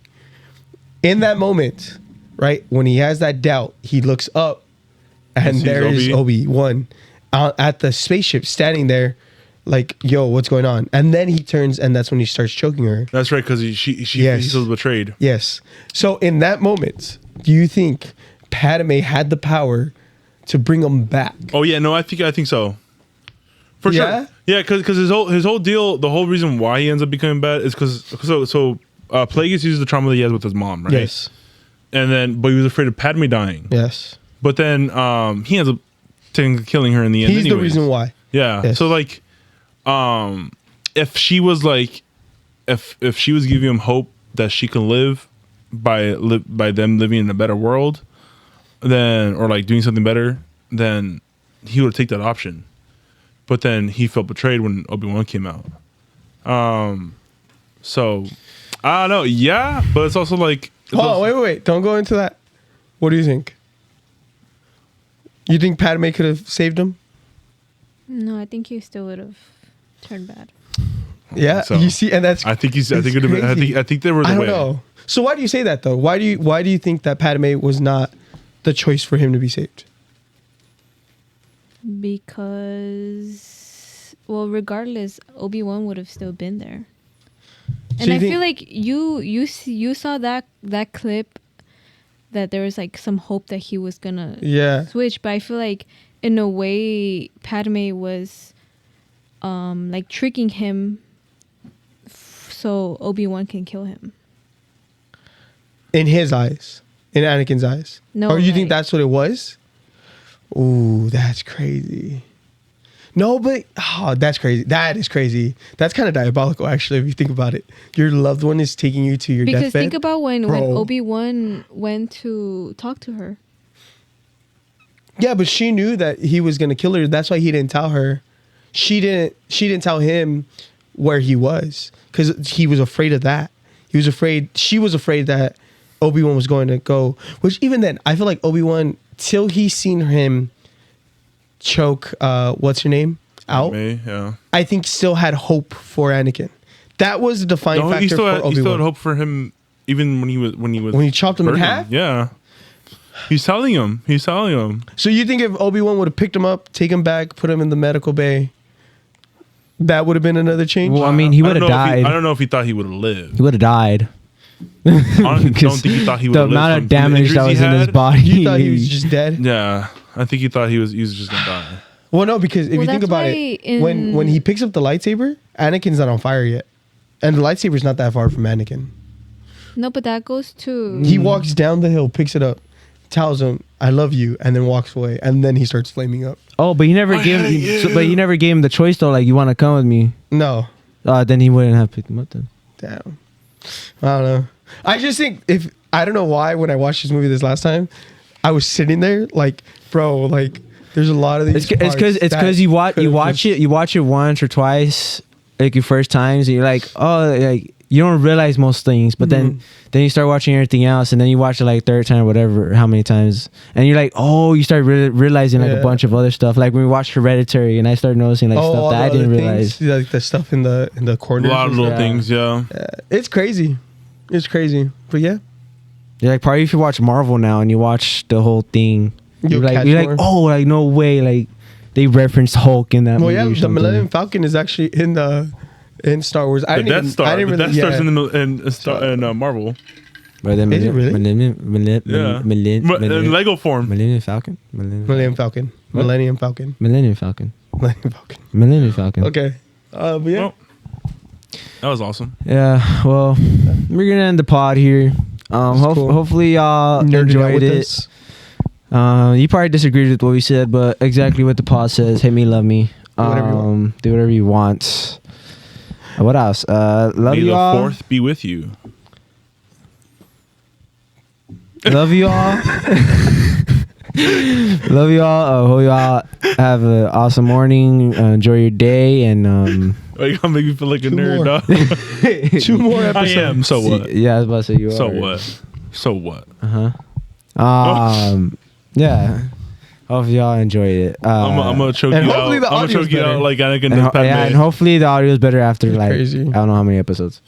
D: In that moment, right when he has that doubt, he looks up, and
C: sees
D: there is
C: Obi.
D: Obi-Wan at the spaceship standing there like, "Yo, what's going on?" And then he turns and that's when he starts choking her.
C: That's right, because she
D: Yes.
C: he feels betrayed.
D: Yes. So in that moment, do you think Padme had the power to bring him back?
C: Oh yeah, no, I think so. For
D: Yeah?
C: sure. Yeah, because his whole deal, the whole reason why he ends up becoming bad is because Plagueis uses the trauma that he has with his mom, right?
D: Yes.
C: And then, but he was afraid of Padme dying.
D: Yes.
C: But then he ends up killing her in the end.
D: He's the
C: anyways.
D: reason why.
C: Yeah.
D: Yes.
C: So like, if she was like, if she was giving him hope that she can live by them living in a better world, then or like doing something better, then he would take that option. But then he felt betrayed when Obi-Wan came out. So I don't know. Yeah, but it's also like.
D: Oh, wait. Don't go into that. What do you think? You think Padme could have saved him?
E: No, I think he still would have turned bad.
D: Yeah.
C: So,
D: you see, and that's
C: I think he's. I think it would have been.
D: crazy.
C: I think they were the
D: I don't
C: way.
D: know. So why do you say that though? Why do you think that Padme was not the choice for him to be saved?
E: Because, well, regardless, Obi-Wan would have still been there.
D: So
E: And
D: you
E: I
D: think-
E: feel like you saw that clip that there was like some hope that he was gonna
D: Yeah.
E: switch, but I feel like in a way Padme was like tricking him so Obi-Wan can kill him.
D: In his eyes, in Anakin's eyes.
E: No,
D: Or you think
E: like-
D: that's what it was? Ooh, that's crazy. No, but that's crazy. That is crazy. That's kind of diabolical, actually, if you think about it. Your loved one is taking you to your
E: Because
D: deathbed.
E: think about when
D: Bro.
E: Obi-Wan went to talk to her.
D: Yeah, but she knew that he was gonna kill her. That's why he didn't tell her. She didn't tell him where he was because he was afraid of that. He was afraid. She was afraid that Obi-Wan was going to go. Which even then, I feel like Obi-Wan, till he seen him choke what's her name out,
C: Me, yeah.
D: I think still had hope for Anakin. That was the defining
C: No,
D: factor
C: he still
D: for
C: had, he
D: Obi-Wan.
C: still had hope for him, even when he was
D: When he chopped him in
C: burning.
D: half?
C: Yeah, he's telling him. He's telling him.
D: So you think if Obi-Wan would have picked him up, take him back, put him in the medical bay, that would have been another change?
B: Well, I mean, he would have
C: I
B: died.
C: don't know if he thought he would have lived.
B: He would have died.
C: Honestly, don't think he thought he would
B: the
C: live
B: amount
C: from
B: of
C: the
B: damage that
C: injuries
B: was
C: he
B: in his
C: had.
B: body.
D: You thought he was just dead?
C: Yeah, I think he thought he was just gonna die.
D: Well, no, because if
E: Well,
D: you think
E: that's
D: about
E: why
D: it, when he picks up the lightsaber, Anakin's not on fire yet, and the lightsaber's not that far from Anakin.
E: No, but that goes to
D: He walks down the hill, picks it up, tells him, "I love you," and then walks away, and then he starts flaming up.
B: Oh, but you never gave him. But you never gave him the choice though. Like, you want to come with me?
D: No,
B: Then he wouldn't have picked him up then.
D: damn, I don't know. I just think I don't know why when I watched this movie this last time, I was sitting there like, bro, like there's a lot of these.
B: It's because you watch it once or twice, like your first times, and you're like, oh, like you don't realize most things, but then you start watching everything else, and then you watch it like third time or whatever, how many times, and you're like, oh, you start realizing like a bunch of other stuff. Like when we watched Hereditary, and I started noticing like stuff that I didn't realize.
D: Like the stuff in the corners.
C: A lot of little
B: Yeah.
C: things, yeah.
D: It's crazy. It's crazy. But yeah.
B: You're like, probably if you watch Marvel now and you watch the whole thing,
D: You'll
B: you're
D: catch
B: like,
D: more.
B: oh, like no way, like they referenced Hulk in that
D: Well,
B: movie.
D: yeah,
B: or
D: the
B: something.
D: Millennium Falcon is actually in Star Wars.
C: The Death Star. The Death Star's in Marvel.
B: But then
D: Is it really?
C: Yeah. But in Lego form.
B: Millennium Falcon.
D: Millennium Falcon.
B: What?
D: Millennium Falcon.
B: Millennium Falcon.
D: Millennium Falcon.
B: Millennium Falcon.
D: Okay. But yeah.
C: Well, that was awesome.
B: Yeah. Well, we're gonna end the pod here.
D: cool.
B: Hopefully y'all
D: Nerding out
B: enjoyed
D: with
B: it.
D: us.
B: You probably disagreed with what we said, but exactly what the pod says. Hate me, love me.
D: Do whatever you want.
B: Do whatever you want. What else? Love
C: May
B: you
C: the
B: all.
C: fourth be with you.
B: Love you all. Love you all. Hope you all have an awesome morning. Enjoy your day, and
C: Oh, you gonna make me feel like a
D: Two
C: nerd,
D: more.
C: dog.
D: 2 more
C: I
D: episodes.
C: am. So what?
B: yeah, I was about to say you are.
C: So what? So what?
B: Yeah. Hope y'all enjoyed it.
C: I'm gonna choke
D: and
C: you
D: hopefully
C: out.
D: the
C: I'm gonna
D: audio's
C: choke you
D: better.
C: out like Anakin
B: and,
C: does Padme.
B: and hopefully the audio is better after like
D: crazy.
B: I don't know how many episodes.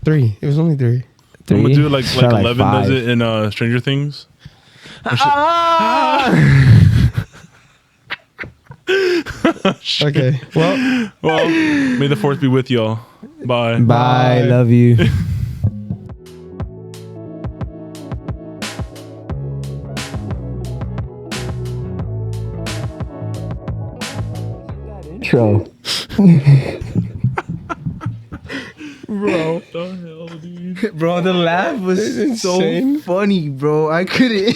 D: 3. It was only 3.
C: I'm gonna do it like
B: Felt
C: 11
B: 5.
C: does it in Stranger Things.
D: Okay. Well,
C: Well, may the fourth be with y'all. Bye.
B: Bye.
D: Bye.
B: Love you. Intro.
D: bro.
B: Bro, the laugh was
D: It's insane.
B: funny, bro. I couldn't.